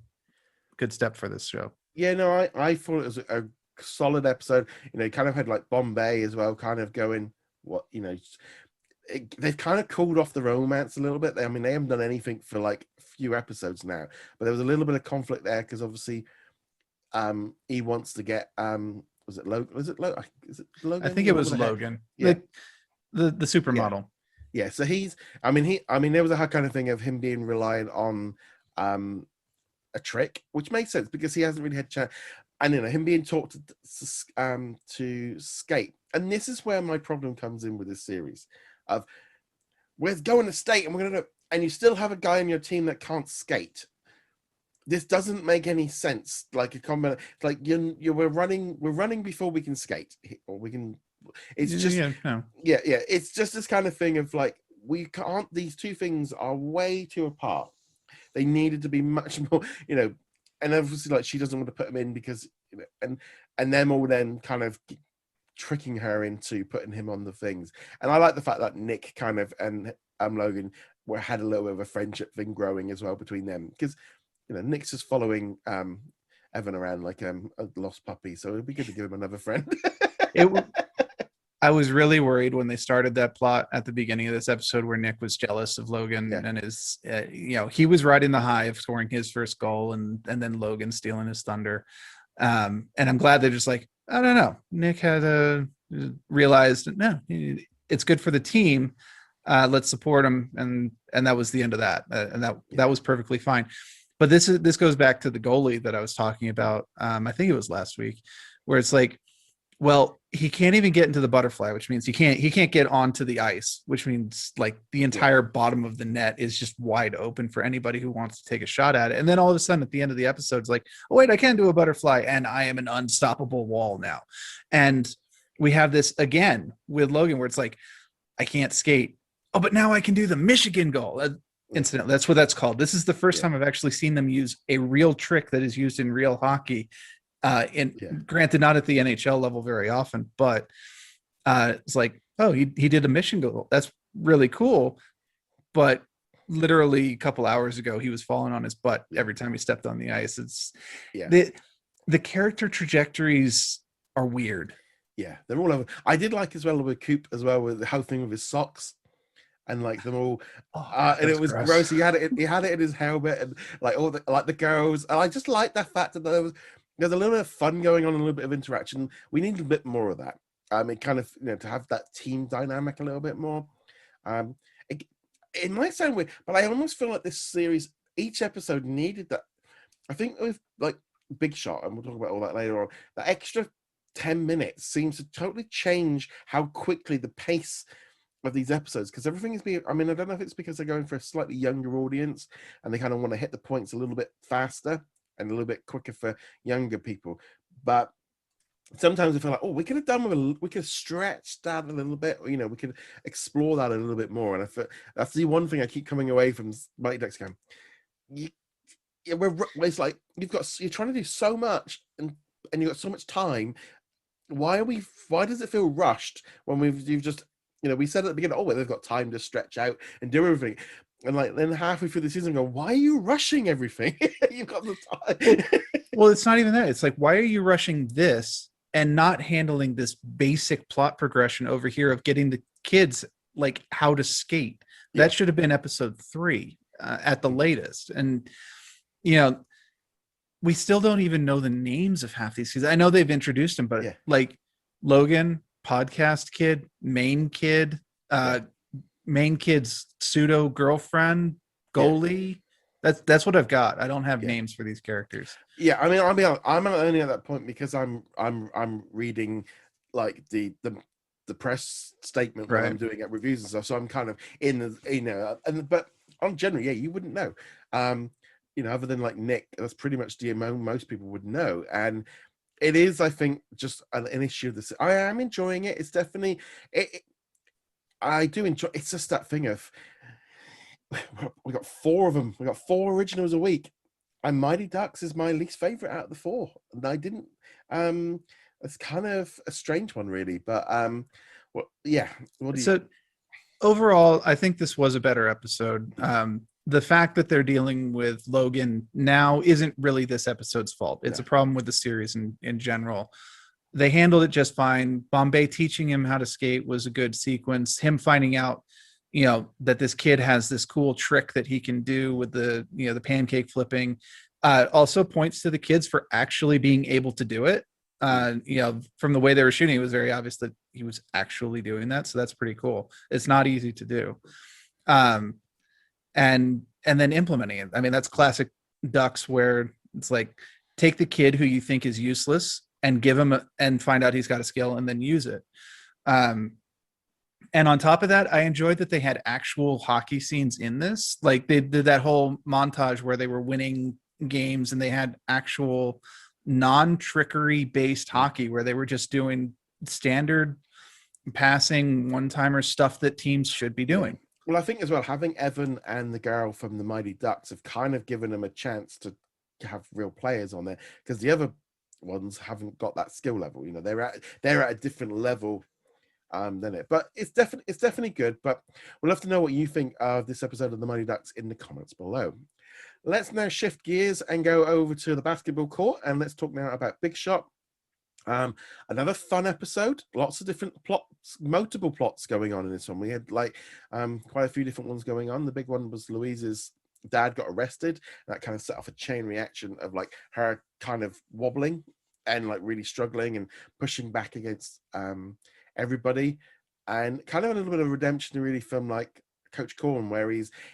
step for this show. Yeah, no, I thought it was a solid episode. Kind of had like Bombay as well, kind of going, they've kind of cooled off the romance a little bit. I mean, they haven't done anything for like a few episodes now, but there was a little bit of conflict there because obviously he wants to get was it Logan? Is it Logan? I think it was Logan. Yeah. The supermodel. Yeah. So I mean there was a kind of thing of him being reliant on a trick, which makes sense because he hasn't really had chance. And him being taught to skate. And this is where my problem comes in with this series of we're going to skate and we're gonna and you still have a guy on your team that can't skate. This doesn't make any sense. Like a comment, like we're running before we can skate, or we can. It's just It's just this kind of thing of like we can't. These two things are way too apart. They needed to be much more, and obviously like she doesn't want to put him in because and them all then kind of tricking her into putting him on the things. And I like the fact that Nick kind of and Logan had a little bit of a friendship thing growing as well between them because. Nick's just following Evan around like a lost puppy, so it'd be good to give him another friend. I was really worried when they started that plot at the beginning of this episode where Nick was jealous of Logan and his, he was riding the high of scoring his first goal and then Logan stealing his thunder. And I'm glad they're just like, I don't know. Nick had realized, no, it's good for the team. Let's support him. And that was the end of that. And that was perfectly fine. But this goes back to the goalie that I was talking about. I think it was last week, where it's like, well, he can't even get into the butterfly, which means he can't get onto the ice, which means like the entire bottom of the net is just wide open for anybody who wants to take a shot at it. And then all of a sudden at the end of the episode, it's like, oh wait, I can do a butterfly and I am an unstoppable wall now. And we have this again with Logan where it's like, I can't skate. Oh, but now I can do the Michigan goal. Incident. That's what that's called. This is the first time I've actually seen them use a real trick that is used in real hockey. Granted, not at the NHL level very often, but it's like, oh, he did a mission goal. That's really cool. But literally a couple hours ago, he was falling on his butt every time he stepped on the ice. It's the character trajectories are weird. Yeah, they're all over. I did like as well with Coop as well with the whole thing with his socks. And like them all, and it was gross. He had it in his helmet, and like all the girls. And I just like the fact that there's a little bit of fun going on, a little bit of interaction. We need a bit more of that. It kind of to have that team dynamic a little bit more. It might sound weird, but I almost feel like this series, each episode needed that. I think with like Big Shot, and we'll talk about all that later on. The extra 10 minutes seems to totally change how quickly the pace of these episodes, because everything is being, I mean, I don't know if it's because they're going for a slightly younger audience and they kind of want to hit the points a little bit faster and a little bit quicker for younger people, but sometimes I feel like, oh, we could have done we could have stretched that a little bit, or, we could explore that a little bit more. And I feel that's the one thing I keep coming away from Mighty Ducks going, it's like you're trying to do so much and you've got so much time. Why does it feel rushed when you've just we said at the beginning, oh, they've got time to stretch out and do everything. And like then halfway through the season, go, why are you rushing everything? You've got the time. Well, it's not even that. It's like, why are you rushing this and not handling this basic plot progression over here of getting the kids like how to skate? That should have been episode 3 at the latest. And we still don't even know the names of half these kids. I know they've introduced them, but like Logan, podcast kid, main kid's pseudo girlfriend, goalie. That's what I've got. I don't have names for these characters. Yeah, I mean, I'll be honest, I'm only at that point because I'm reading like the press statement when I'm doing it reviews and stuff. So I'm kind of in the but on generally, you wouldn't know. Other than like Nick, that's pretty much the amount most people would know. And it is, I think, just an issue of this. I am enjoying it. It's definitely I do enjoy. It's just that thing of we got 4 of them. We got 4 originals a week, and Mighty Ducks is my least favorite out of the 4. And I didn't. It's kind of a strange one, really. But well, yeah. What do you? So overall, I think this was a better episode. The fact that they're dealing with Logan now isn't really this episode's fault. It's No. a problem with the series in general. They handled it just fine. Bombay teaching him how to skate was a good sequence. Him finding out, that this kid has this cool trick that he can do with the pancake flipping, also points to the kids for actually being able to do it. From the way they were shooting, it was very obvious that he was actually doing that. So that's pretty cool. It's not easy to do. And then implementing it. I mean, that's classic Ducks, where it's like, take the kid who you think is useless and give him and find out he's got a skill and then use it. And on top of that, I enjoyed that they had actual hockey scenes in this. Like, they did that whole montage where they were winning games and they had actual non-trickery based hockey where they were just doing standard passing one-timer stuff that teams should be doing. Well, I think as well, having Evan and the girl from the Mighty Ducks have kind of given them a chance to have real players on there, because the other ones haven't got that skill level. They're at a different level than it. But it's definitely good. But we'd love to know what you think of this episode of the Mighty Ducks in the comments below. Let's now shift gears and go over to the basketball court, and let's talk now about Big Shot. Another fun episode, lots of different plots, multiple plots going on in this one. We had quite a few different ones going on. The big one was Louise's dad got arrested, and that kind of set off a chain reaction of her kind of wobbling and really struggling and pushing back against everybody, and kind of a little bit of redemption really from Coach Corn, where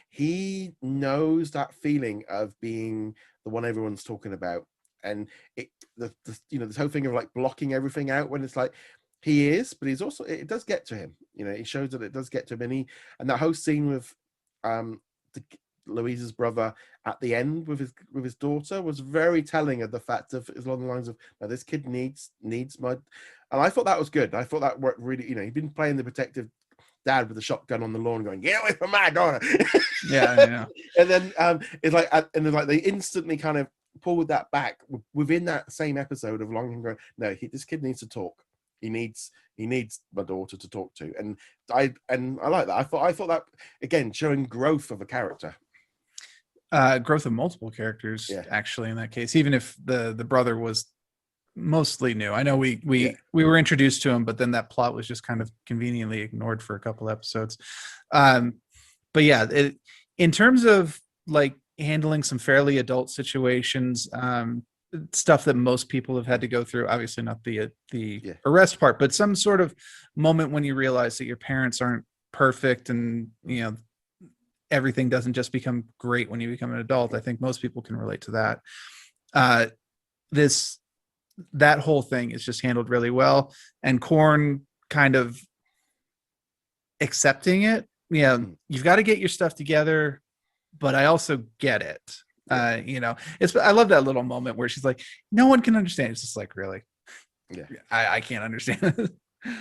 he knows that feeling of being the one everyone's talking about. And this whole thing of blocking everything out, when it's he is, but he's also, it does get to him. He shows that it does get to him, and that whole scene with Louise's brother at the end with his daughter was very telling of the fact of, along the lines of, no, this kid needs my, and I thought that was good. I thought that worked really. He'd been playing the protective dad with a shotgun on the lawn going, get away from my daughter. Yeah. And then they instantly kind of pulled that back within that same episode of Long going, no, this kid needs to talk. He needs my daughter to talk to. And I like that. I thought that, again, showing growth of a character. Growth of multiple characters, Yeah. actually, in that case, even if the brother was mostly new. I know we were introduced to him, but then that plot was just kind of conveniently ignored for a couple episodes. But yeah, in terms of handling some fairly adult situations, stuff that most people have had to go through, obviously not the arrest part, but some sort of moment when you realize that your parents aren't perfect, and everything doesn't just become great when you become an adult. I think most people can relate to that. That whole thing is just handled really well, and Korn kind of accepting it. You've got to get your stuff together, but I also get it. I love that little moment where she's like, no one can understand. It's just really, I can't understand.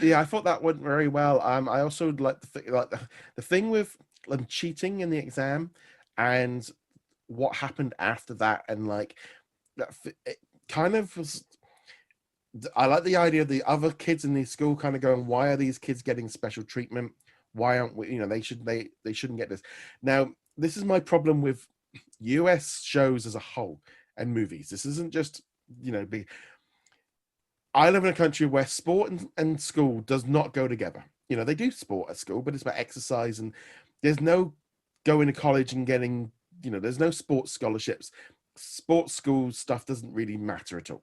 Yeah, I thought that went very well. I also like the thing with them cheating in the exam and what happened after that, and that it kind of was. I like the idea of the other kids in the school kind of going, why are these kids getting special treatment? Why aren't we, they shouldn't get this. Now, this is my problem with US shows as a whole and movies. This isn't just, I live in a country where sport and school does not go together. They do sport at school, but it's about exercise, and there's no going to college and getting, there's no sports scholarships. Sports school stuff doesn't really matter at all.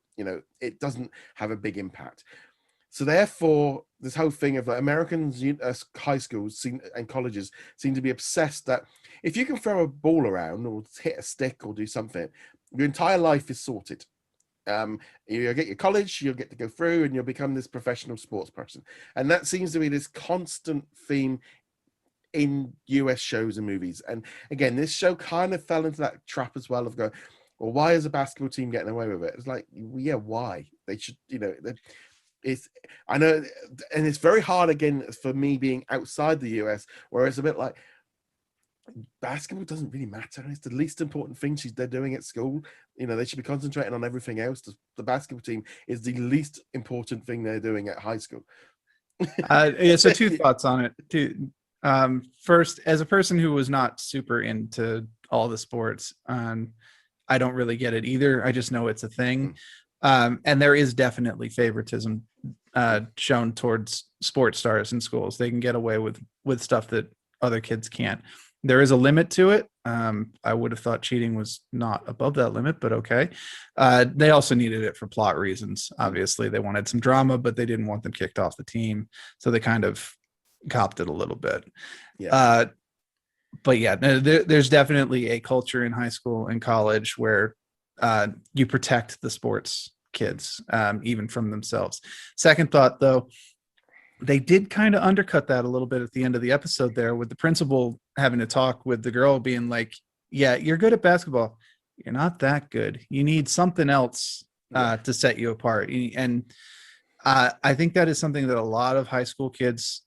It doesn't have a big impact. So therefore, this whole thing of Americans, high schools and colleges seem to be obsessed that if you can throw a ball around or hit a stick or do something, your entire life is sorted. You'll get your college, you'll get to go through, and you'll become this professional sports person. And that seems to be this constant theme in US shows and movies. And again, this show kind of fell into that trap as well of going, Or why is a basketball team getting away with it? It's like, well, yeah, why? They should, it's, I know, and it's very hard again for me being outside the US, where it's a bit like, basketball doesn't really matter. It's the least important thing they're doing at school. They should be concentrating on everything else. The basketball team is the least important thing they're doing at high school. Yeah, so two thoughts on it. First, as a person who was not super into all the sports, I don't really get it either. I just know it's a thing. And there is definitely favoritism shown towards sports stars in schools. They can get away with stuff that other kids can't. There is a limit to it. I would have thought cheating was not above that limit, but okay. They also needed it for plot reasons. Obviously, they wanted some drama, but they didn't want them kicked off the team. So they kind of copped it a little bit. Yeah. But yeah, there's definitely a culture in high school and college where you protect the sports kids, even from themselves. Second thought, though, they did kind of undercut that a little bit at the end of the episode there, with the principal having to talk with the girl being like, yeah, you're good at basketball. You're not that good. You need something else to set you apart. And I think that is something that a lot of high school kids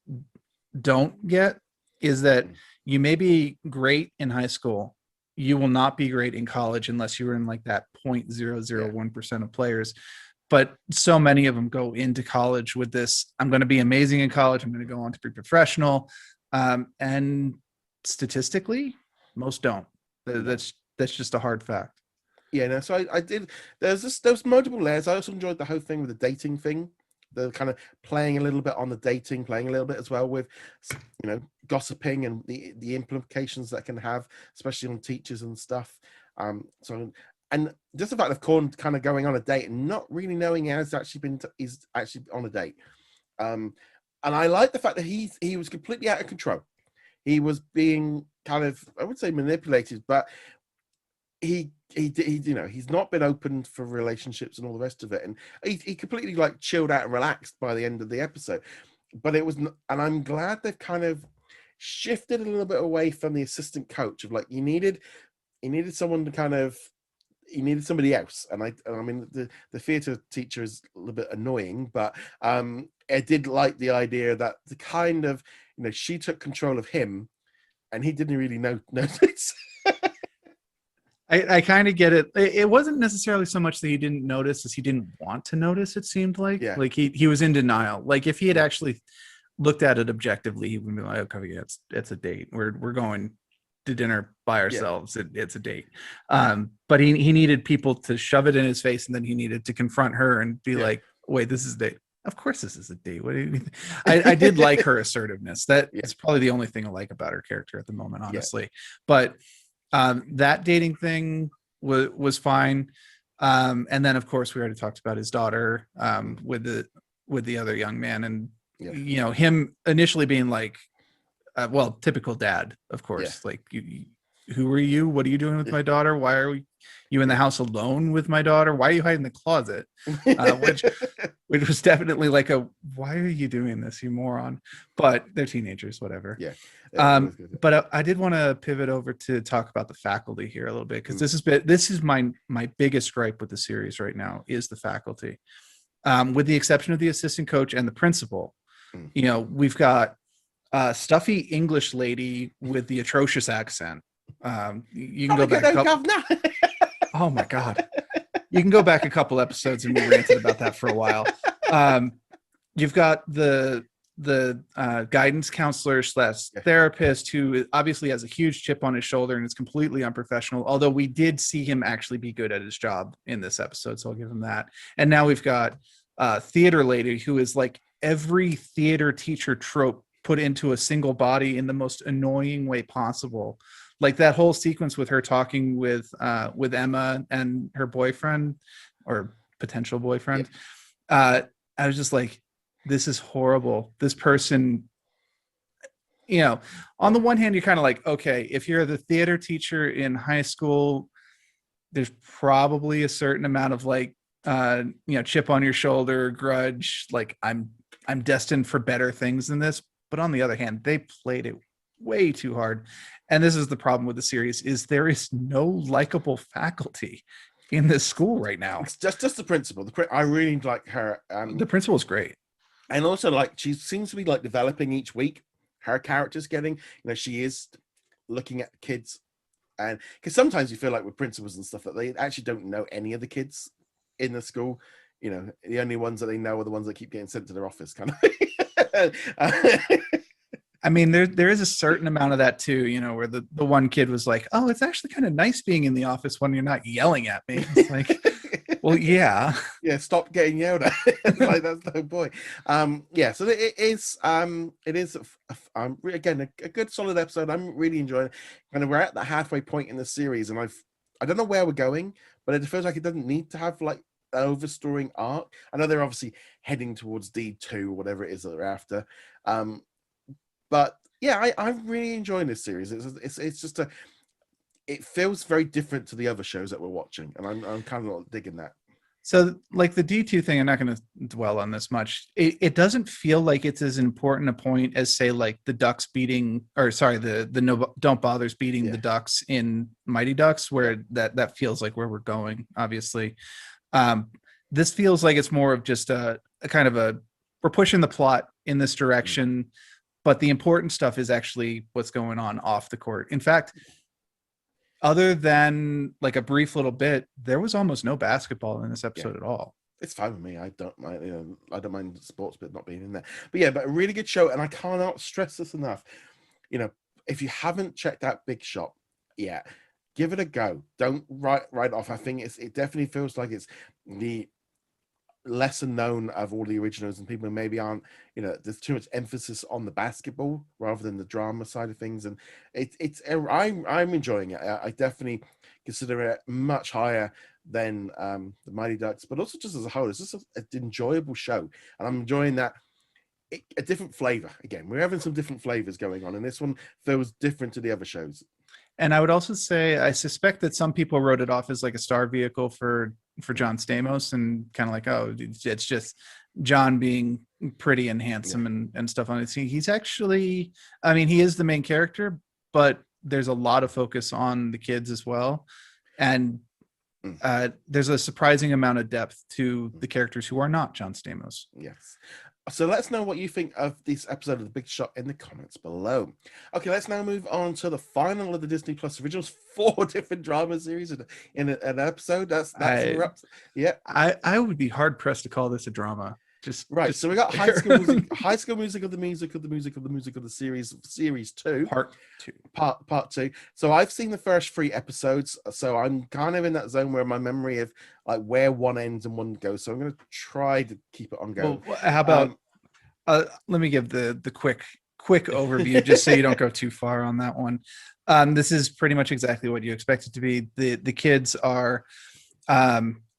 don't get, is that you may be great in high school. You will not be great in college unless you were in like that 0.001% of players. But so many of them go into college with this, I'm going to be amazing in college. I'm going to go on to be professional. And statistically, most don't. That's just a hard fact. Yeah, no, so I did. There's multiple layers. I also enjoyed the whole thing with the dating thing, the kind of playing a little bit on the dating, playing a little bit as well with, gossiping and the implications that can have, especially on teachers and stuff. And just the fact of Korn kind of going on a date and not really knowing he's actually on a date. And I like the fact that he was completely out of control. He was being kind of, I would say, manipulated, but he's not been open for relationships and all the rest of it, and he completely like chilled out and relaxed by the end of the episode. But it was, and I'm glad they've kind of shifted a little bit away from the assistant coach of like, you needed someone to kind of, you needed somebody else. And I mean, the theater teacher is a little bit annoying, but I did like the idea that the kind of, she took control of him and he didn't really notice. I kind of get it. It wasn't necessarily so much that he didn't notice as he didn't want to notice. It seemed like, like he was in denial. Like if he had actually looked at it objectively, he would be like, okay, yeah, it's a date. We're going to dinner by ourselves. It's a date. But he needed people to shove it in his face, and then he needed to confront her and be like, wait, this is a date. Of course this is a date. What do you mean? I did like her assertiveness. That is probably the only thing I like about her character at the moment, honestly. But that dating thing was fine. And then of course we already talked about his daughter with the other young man, and him initially being like, well, typical dad, of course. Like, who are you? What are you doing with my daughter? Why are you in the house alone with my daughter? Why are you hiding in the closet? Which was definitely like why are you doing this, you moron? But they're teenagers, whatever. But I did want to pivot over to talk about the faculty here a little bit, because this is my biggest gripe with the series right now is the faculty. With the exception of the assistant coach and the principal, we've got stuffy English lady with the atrocious accent. You can go back oh my god, you can go back a couple episodes and we ranted about that for a while. You've got the guidance counselor / therapist who obviously has a huge chip on his shoulder and is completely unprofessional, although we did see him actually be good at his job in this episode, so I'll give him that. And now we've got theater lady who is like every theater teacher trope put into a single body in the most annoying way possible. Like that whole sequence with her talking with Emma and her boyfriend or potential boyfriend. I was just like, this is horrible. This person, on the one hand, you're kind of like, okay, if you're the theater teacher in high school, there's probably a certain amount of like, chip on your shoulder, grudge, like I'm destined for better things than this. But on the other hand, they played it way too hard. And this is the problem with the series, is there is no likable faculty in this school right now. It's just the principal. I really like her. The principal is great. And also, like, she seems to be like developing each week. Her character's getting, she is looking at kids, and because sometimes you feel like with principals and stuff that they actually don't know any of the kids in the school. The only ones that they know are the ones that keep getting sent to their office, kind of thing. I mean, there is a certain amount of that too, where the one kid was like, "Oh, it's actually kind of nice being in the office when you're not yelling at me." It's like, well, yeah, stop getting yelled at. Like, that's no point. So it is again a good solid episode. I'm really enjoying it. And we're at the halfway point in the series, and I don't know where we're going, but it feels like it doesn't need to have like an overstoring arc. I know they're obviously heading towards D2 or whatever it is that they're after. But yeah, I'm really enjoying this series. It's just it feels very different to the other shows that we're watching, and I'm kind of digging that. So, like the D2 thing, I'm not going to dwell on this much. It doesn't feel like it's as important a point as, say, like the Ducks beating, or sorry, the no Don't Bothers beating the Ducks in Mighty Ducks, where that feels like where we're going. Obviously, this feels like it's more of just a kind of we're pushing the plot in this direction, but the important stuff is actually what's going on off the court. In fact, other than like a brief little bit, there was almost no basketball in this episode at all. It's fine with me. I don't mind. I don't mind sports bit not being in there. But a really good show, and I cannot stress this enough. If you haven't checked out Big Shot yet, give it a go. Don't write off. I think it definitely feels like it's the lesser known of all the originals, and people maybe aren't, there's too much emphasis on the basketball rather than the drama side of things, and I'm enjoying it. I definitely consider it much higher than the Mighty Ducks, but also just as a whole, it's just an enjoyable show, and I'm enjoying that. A different flavor. Again, we're having some different flavors going on, and this one feels different to the other shows. And I would also say, I suspect that some people wrote it off as like a star vehicle for John Stamos, and kind of like, oh, it's just John being pretty and handsome and stuff on it. He's actually, I mean, he is the main character, but there's a lot of focus on the kids as well. And there's a surprising amount of depth to the characters who are not John Stamos. Yes. So let us know what you think of this episode of The Big Shot in the comments below. Okay, let's now move on to the final of the Disney Plus originals. 4 different drama series in an episode. I would be hard pressed to call this a drama. So we got High School Music, High School Music of the Music of the Music of the Music of the Series 2, Part 2. So I've seen the first 3 episodes, so I'm kind of in that zone where my memory of like where one ends and one goes. So I'm going to try to keep it ongoing. Well, how about let me give the quick overview just so you don't go too far on that one. This is pretty much exactly what you expect it to be. The kids are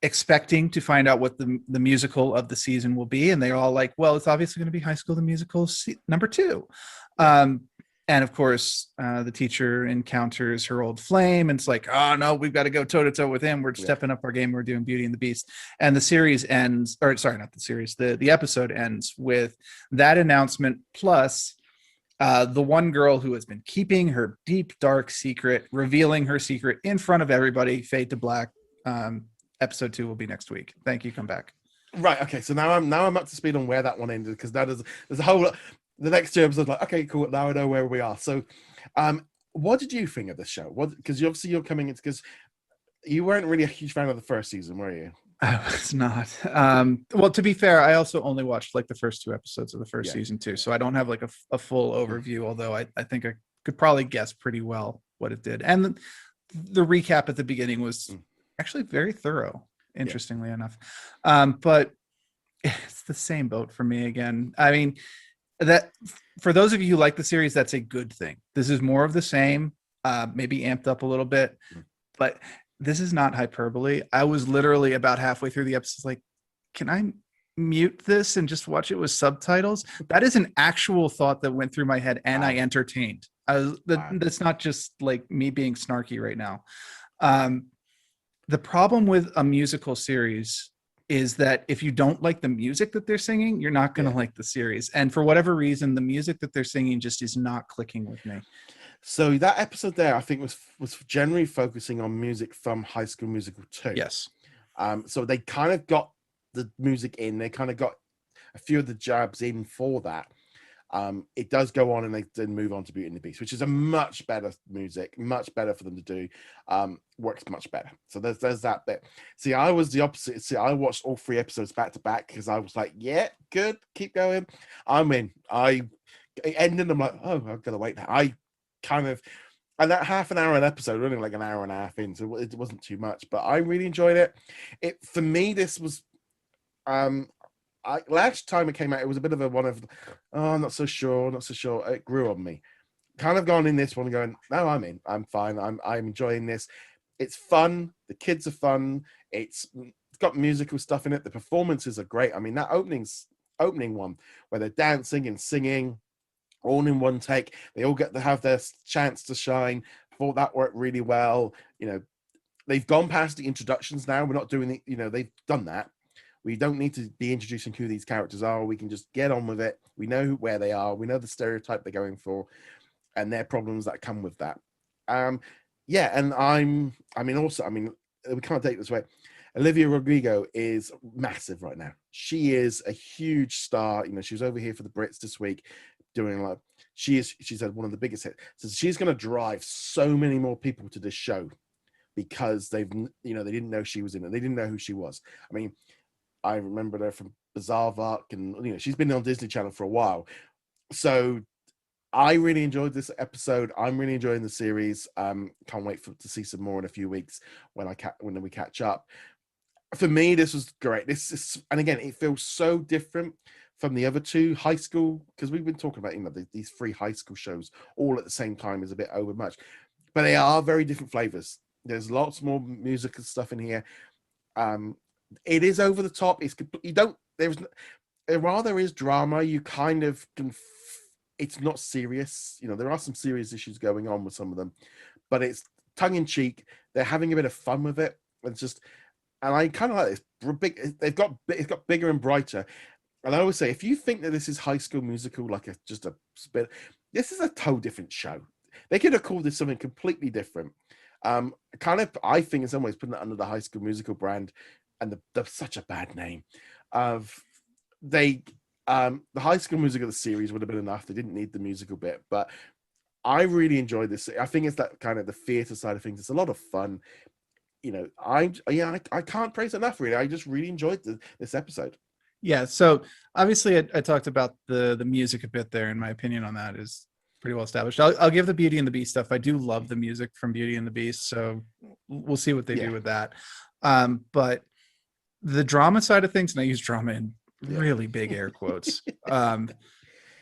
expecting to find out what the musical of the season will be, and they're all like, well, it's obviously going to be High School the Musical number 2. And of course the teacher encounters her old flame, and it's like, oh no, we've got to go toe to toe with him. We're stepping up our game. We're doing Beauty and the Beast. And the series ends, or sorry, not the series, the episode ends with that announcement, plus the one girl who has been keeping her deep dark secret, revealing her secret in front of everybody. Fade to black. Episode 2 will be next week. Thank you. Come back. Right. Okay. So now I'm up to speed on where that one ended, because there's a whole, the next 2 episodes, like, okay, cool. Now I know where we are. So, what did you think of the show? Because you're coming into, because you weren't really a huge fan of the first season, were you? I was not. Well, to be fair, I also only watched like the first 2 episodes of the first season too, so I don't have like a full overview. Although I think I could probably guess pretty well what it did, and the recap at the beginning was actually very thorough, interestingly enough. But it's the same boat for me again. I mean, that for those of you who like the series, that's a good thing. This is more of the same, maybe amped up a little bit, but this is not hyperbole. I was literally about halfway through the episode like, can I mute this and just watch it with subtitles? That is an actual thought that went through my head, and I entertained. That's not just like me being snarky right now. The problem with a musical series is that if you don't like the music that they're singing, you're not going to like the series. And for whatever reason, the music that they're singing just is not clicking with me. So that episode there, I think, was generally focusing on music from High School Musical 2. Yes. So they kind of got the music in. They kind of got a few of the jabs in for that. It does go on, and they then move on to Beauty and the Beast, which is a much better music, much better for them to do. Works much better. So there's that bit. See, I was the opposite. See, I watched all 3 episodes back to back because I was like, yeah, good, keep going. I'm in. I ended. I'm like, oh, I've got to wait now. I kind of. And that half an hour an episode, only like an hour and a half in, so it wasn't too much. But I really enjoyed it. For me, this was last time it came out, it was a bit of a one of, oh, I'm not so sure. It grew on me. Kind of gone in this one, going, no, I'm in. I'm fine. I'm enjoying this. It's fun. The kids are fun. It's got musical stuff in it. The performances are great. I mean, that opening one where they're dancing and singing, all in one take. They all get to have their chance to shine. Thought that worked really well. They've gone past the introductions now. We're not doing the, they've done that. We don't need to be introducing who these characters are. We can just get on with it. We know where they are. We know the stereotype they're going for and their problems that come with that. Yeah, and we can't take this away. Olivia Rodrigo is massive right now. She is a huge star. She was over here for the Brits this week doing like, she's had one of the biggest hits. So she's going to drive so many more people to this show because they didn't know she was in it. They didn't know who she was. I mean, I remember her from Bizarre and she's been on Disney Channel for a while. So I really enjoyed this episode. I'm really enjoying the series. Can't wait to see some more in a few weeks when we catch up. For me, this was great. And again, it feels so different from the other 2 high school, because we've been talking about these 3 high school shows all at the same time is a bit overmuch, but they are very different flavors. There's lots more musical stuff in here. It is over the top. While there is drama, you kind of can. It's not serious. There are some serious issues going on with some of them, but it's tongue in cheek. They're having a bit of fun with it. And I kind of like this. It's got bigger and brighter. And I always say, if you think that this is High School Musical, like just a spit, this is a totally different show. They could have called this something completely different. I think in some ways putting it under the High School Musical brand, and the such a bad name of the High School Musical, the series would have been enough. They didn't need the musical bit, but I really enjoyed this. I think it's that kind of the theater side of things. It's a lot of fun. I can't praise it enough, really. I just really enjoyed this episode. Yeah, so obviously I talked about the music a bit there, and my opinion on that is pretty well established. I'll give the Beauty and the Beast stuff. I do love the music from Beauty and the Beast, so we'll see what they do with that. But the drama side of things, and I use drama in really big air quotes,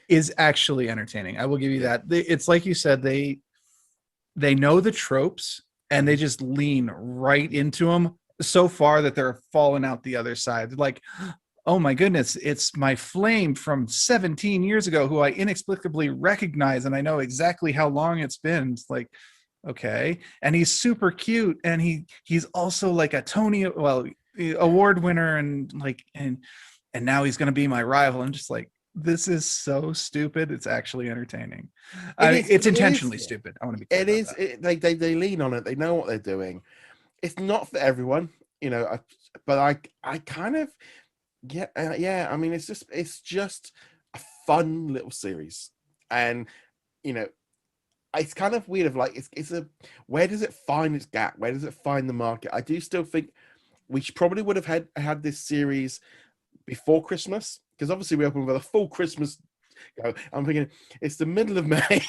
is actually entertaining. I will give you that. It's like you said, they know the tropes and they just lean right into them so far that they're falling out the other side. Like, oh my goodness, it's my flame from 17 years ago who I inexplicably recognize, and I know exactly how long it's been. It's like, okay. And he's super cute, and he's also like a Tony award winner, and now he's going to be my rival. I'm just like, this is so stupid. It's actually entertaining. It's intentionally stupid. I want to be clear. It is. They lean on it. They know what they're doing. It's not for everyone, but I kind of yeah. I mean, it's just a fun little series, and it's kind of weird. Of like, where does it find its gap? Where does it find the market? I do still think we probably would have had this series before Christmas, because obviously we open with a full Christmas go. I'm thinking it's the middle of May.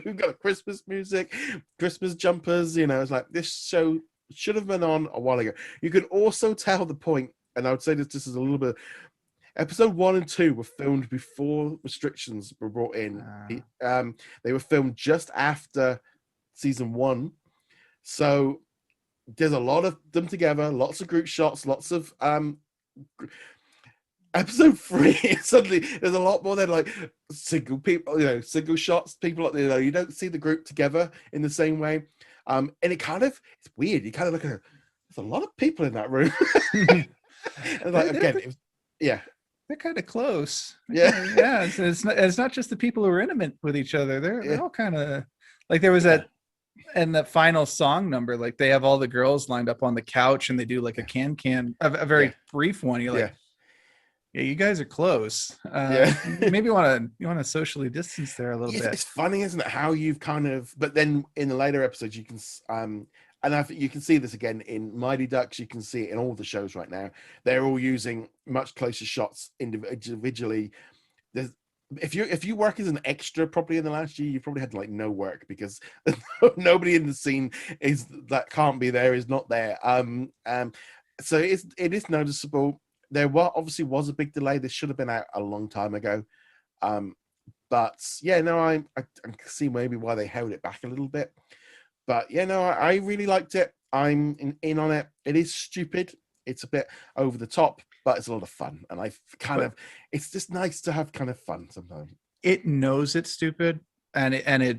We've got Christmas music, Christmas jumpers. It's like this show should have been on a while ago. You could also tell the point, and I would say this is a little bit. Episode 1 and 2 were filmed before restrictions were brought in. They were filmed just after season 1, so there's a lot of them together, lots of group shots, lots of episode 3 suddenly there's a lot more than like single people, single shots, people, you don't see the group together in the same way, and it's weird. You kind of look at it, there's a lot of people in that room. And like, again, they're kind of close. Yeah. It's not just the people who are intimate with each other. They're all kind of Like there was Yeah, that, and that final song number, like they have all the girls lined up on the couch and they do like a yeah, a yeah, very brief one. You're yeah, like, yeah, you guys are close. yeah. Maybe you want to socially distance there a little bit. It's funny, isn't it? How you've kind of, but then in the later episodes, you can, and I think you can see this again in Mighty Ducks. You can see it in all the shows right now. They're all using much closer shots individually. There's, if you work as an extra probably in the last year, you probably had like no work because nobody in the scene is that can't be there is not there. So it is noticeable. There obviously was a big delay. This should have been out a long time ago. Um, but yeah, no, I can see maybe why they held it back a little bit. But yeah, no, I really liked it. I'm in on it. It is stupid. It's a bit over the top, but it's a lot of fun. And I kind But of, it's just nice to have kind of fun sometimes. it knows it's stupid, and it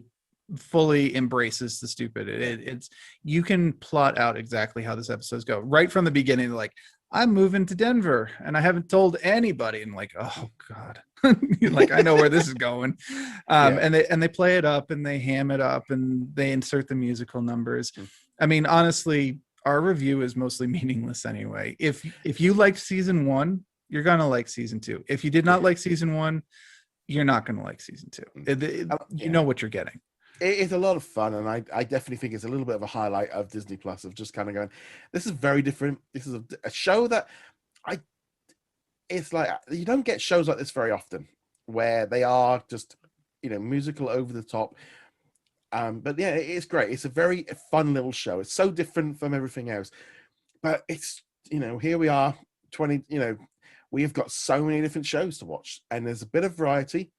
fully embraces the stupid. Yeah, It's, you can plot out exactly how this episode's go right from the beginning. Like, I'm moving to Denver and I haven't told anybody. And like, oh God, like I know where this is going. yeah. And they play it up and they ham it up and they insert the musical numbers. Mm. I mean, honestly, our review is mostly meaningless anyway. If you liked season one, you're gonna like season two. If you did not Yeah. like season one, you're not gonna like season two. You Yeah. know what you're getting. It is a lot of fun, and I definitely think it's a little bit of a highlight of Disney Plus of just kind of going, this is very different. This is a show that I it's like you don't get shows like this very often where they are just musical over the top. But yeah, it's great. It's a very fun little show. It's so different from everything else, but it's here we are 20 we have got so many different shows to watch, and there's a bit of variety.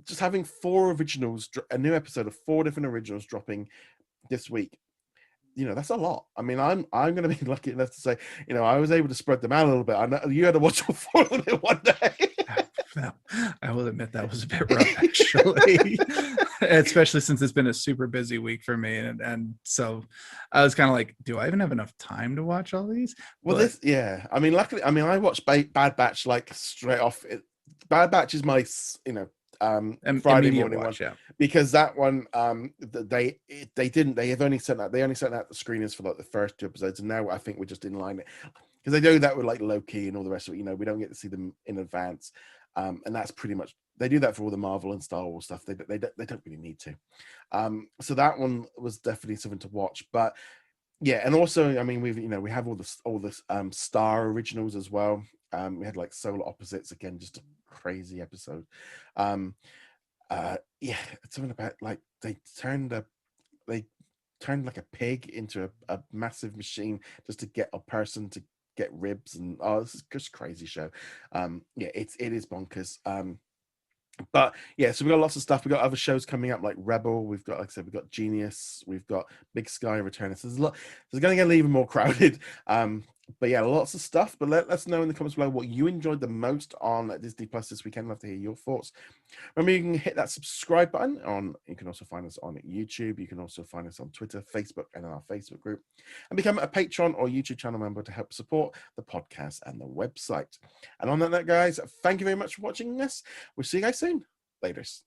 Just having four originals, a new episode of four different originals dropping this week, that's a lot. I mean, I'm going to be lucky enough to say, I was able to spread them out a little bit. I know you had to watch all four of them in one day. I will admit that was a bit rough, actually, especially since it's been a super busy week for me, and so I was kind of like, do I even have enough time to watch all these? Well, yeah. I mean, luckily, I watched Bad Batch like straight off. Bad Batch is my, Friday morning watch, one, yeah. because that one, they have only sent out the screeners for like the first two episodes, and now I think we're just in line because they do that with like Loki and all the rest of it. We don't get to see them in advance, and that's pretty much they do that for all the Marvel and Star Wars stuff. They don't really need to. So that one was definitely something to watch, but. Yeah, and also, I mean, we have all this Star originals as well. We had like Solar Opposites again, just a crazy episode. Um, yeah, it's something about like they turned like a pig into a massive machine just to get a person to get ribs, and this is just crazy show. Yeah, it is bonkers. But yeah, so we've got lots of stuff. We've got other shows coming up like Rebel. We've got, like I said, we've got Genius. We've got Big Sky Return. So there's a lot. It's going to get even more crowded. But yeah, lots of stuff. But let us know in the comments below what you enjoyed the most on Disney Plus this weekend. Love to hear your thoughts. Remember, you can hit that subscribe button on. You can also find us on YouTube. You can also find us on Twitter, Facebook, and in our Facebook group, and become a Patreon or YouTube channel member to help support the podcast and the website. And on that note, guys, thank you very much for watching this. We'll see you guys soon. Laters.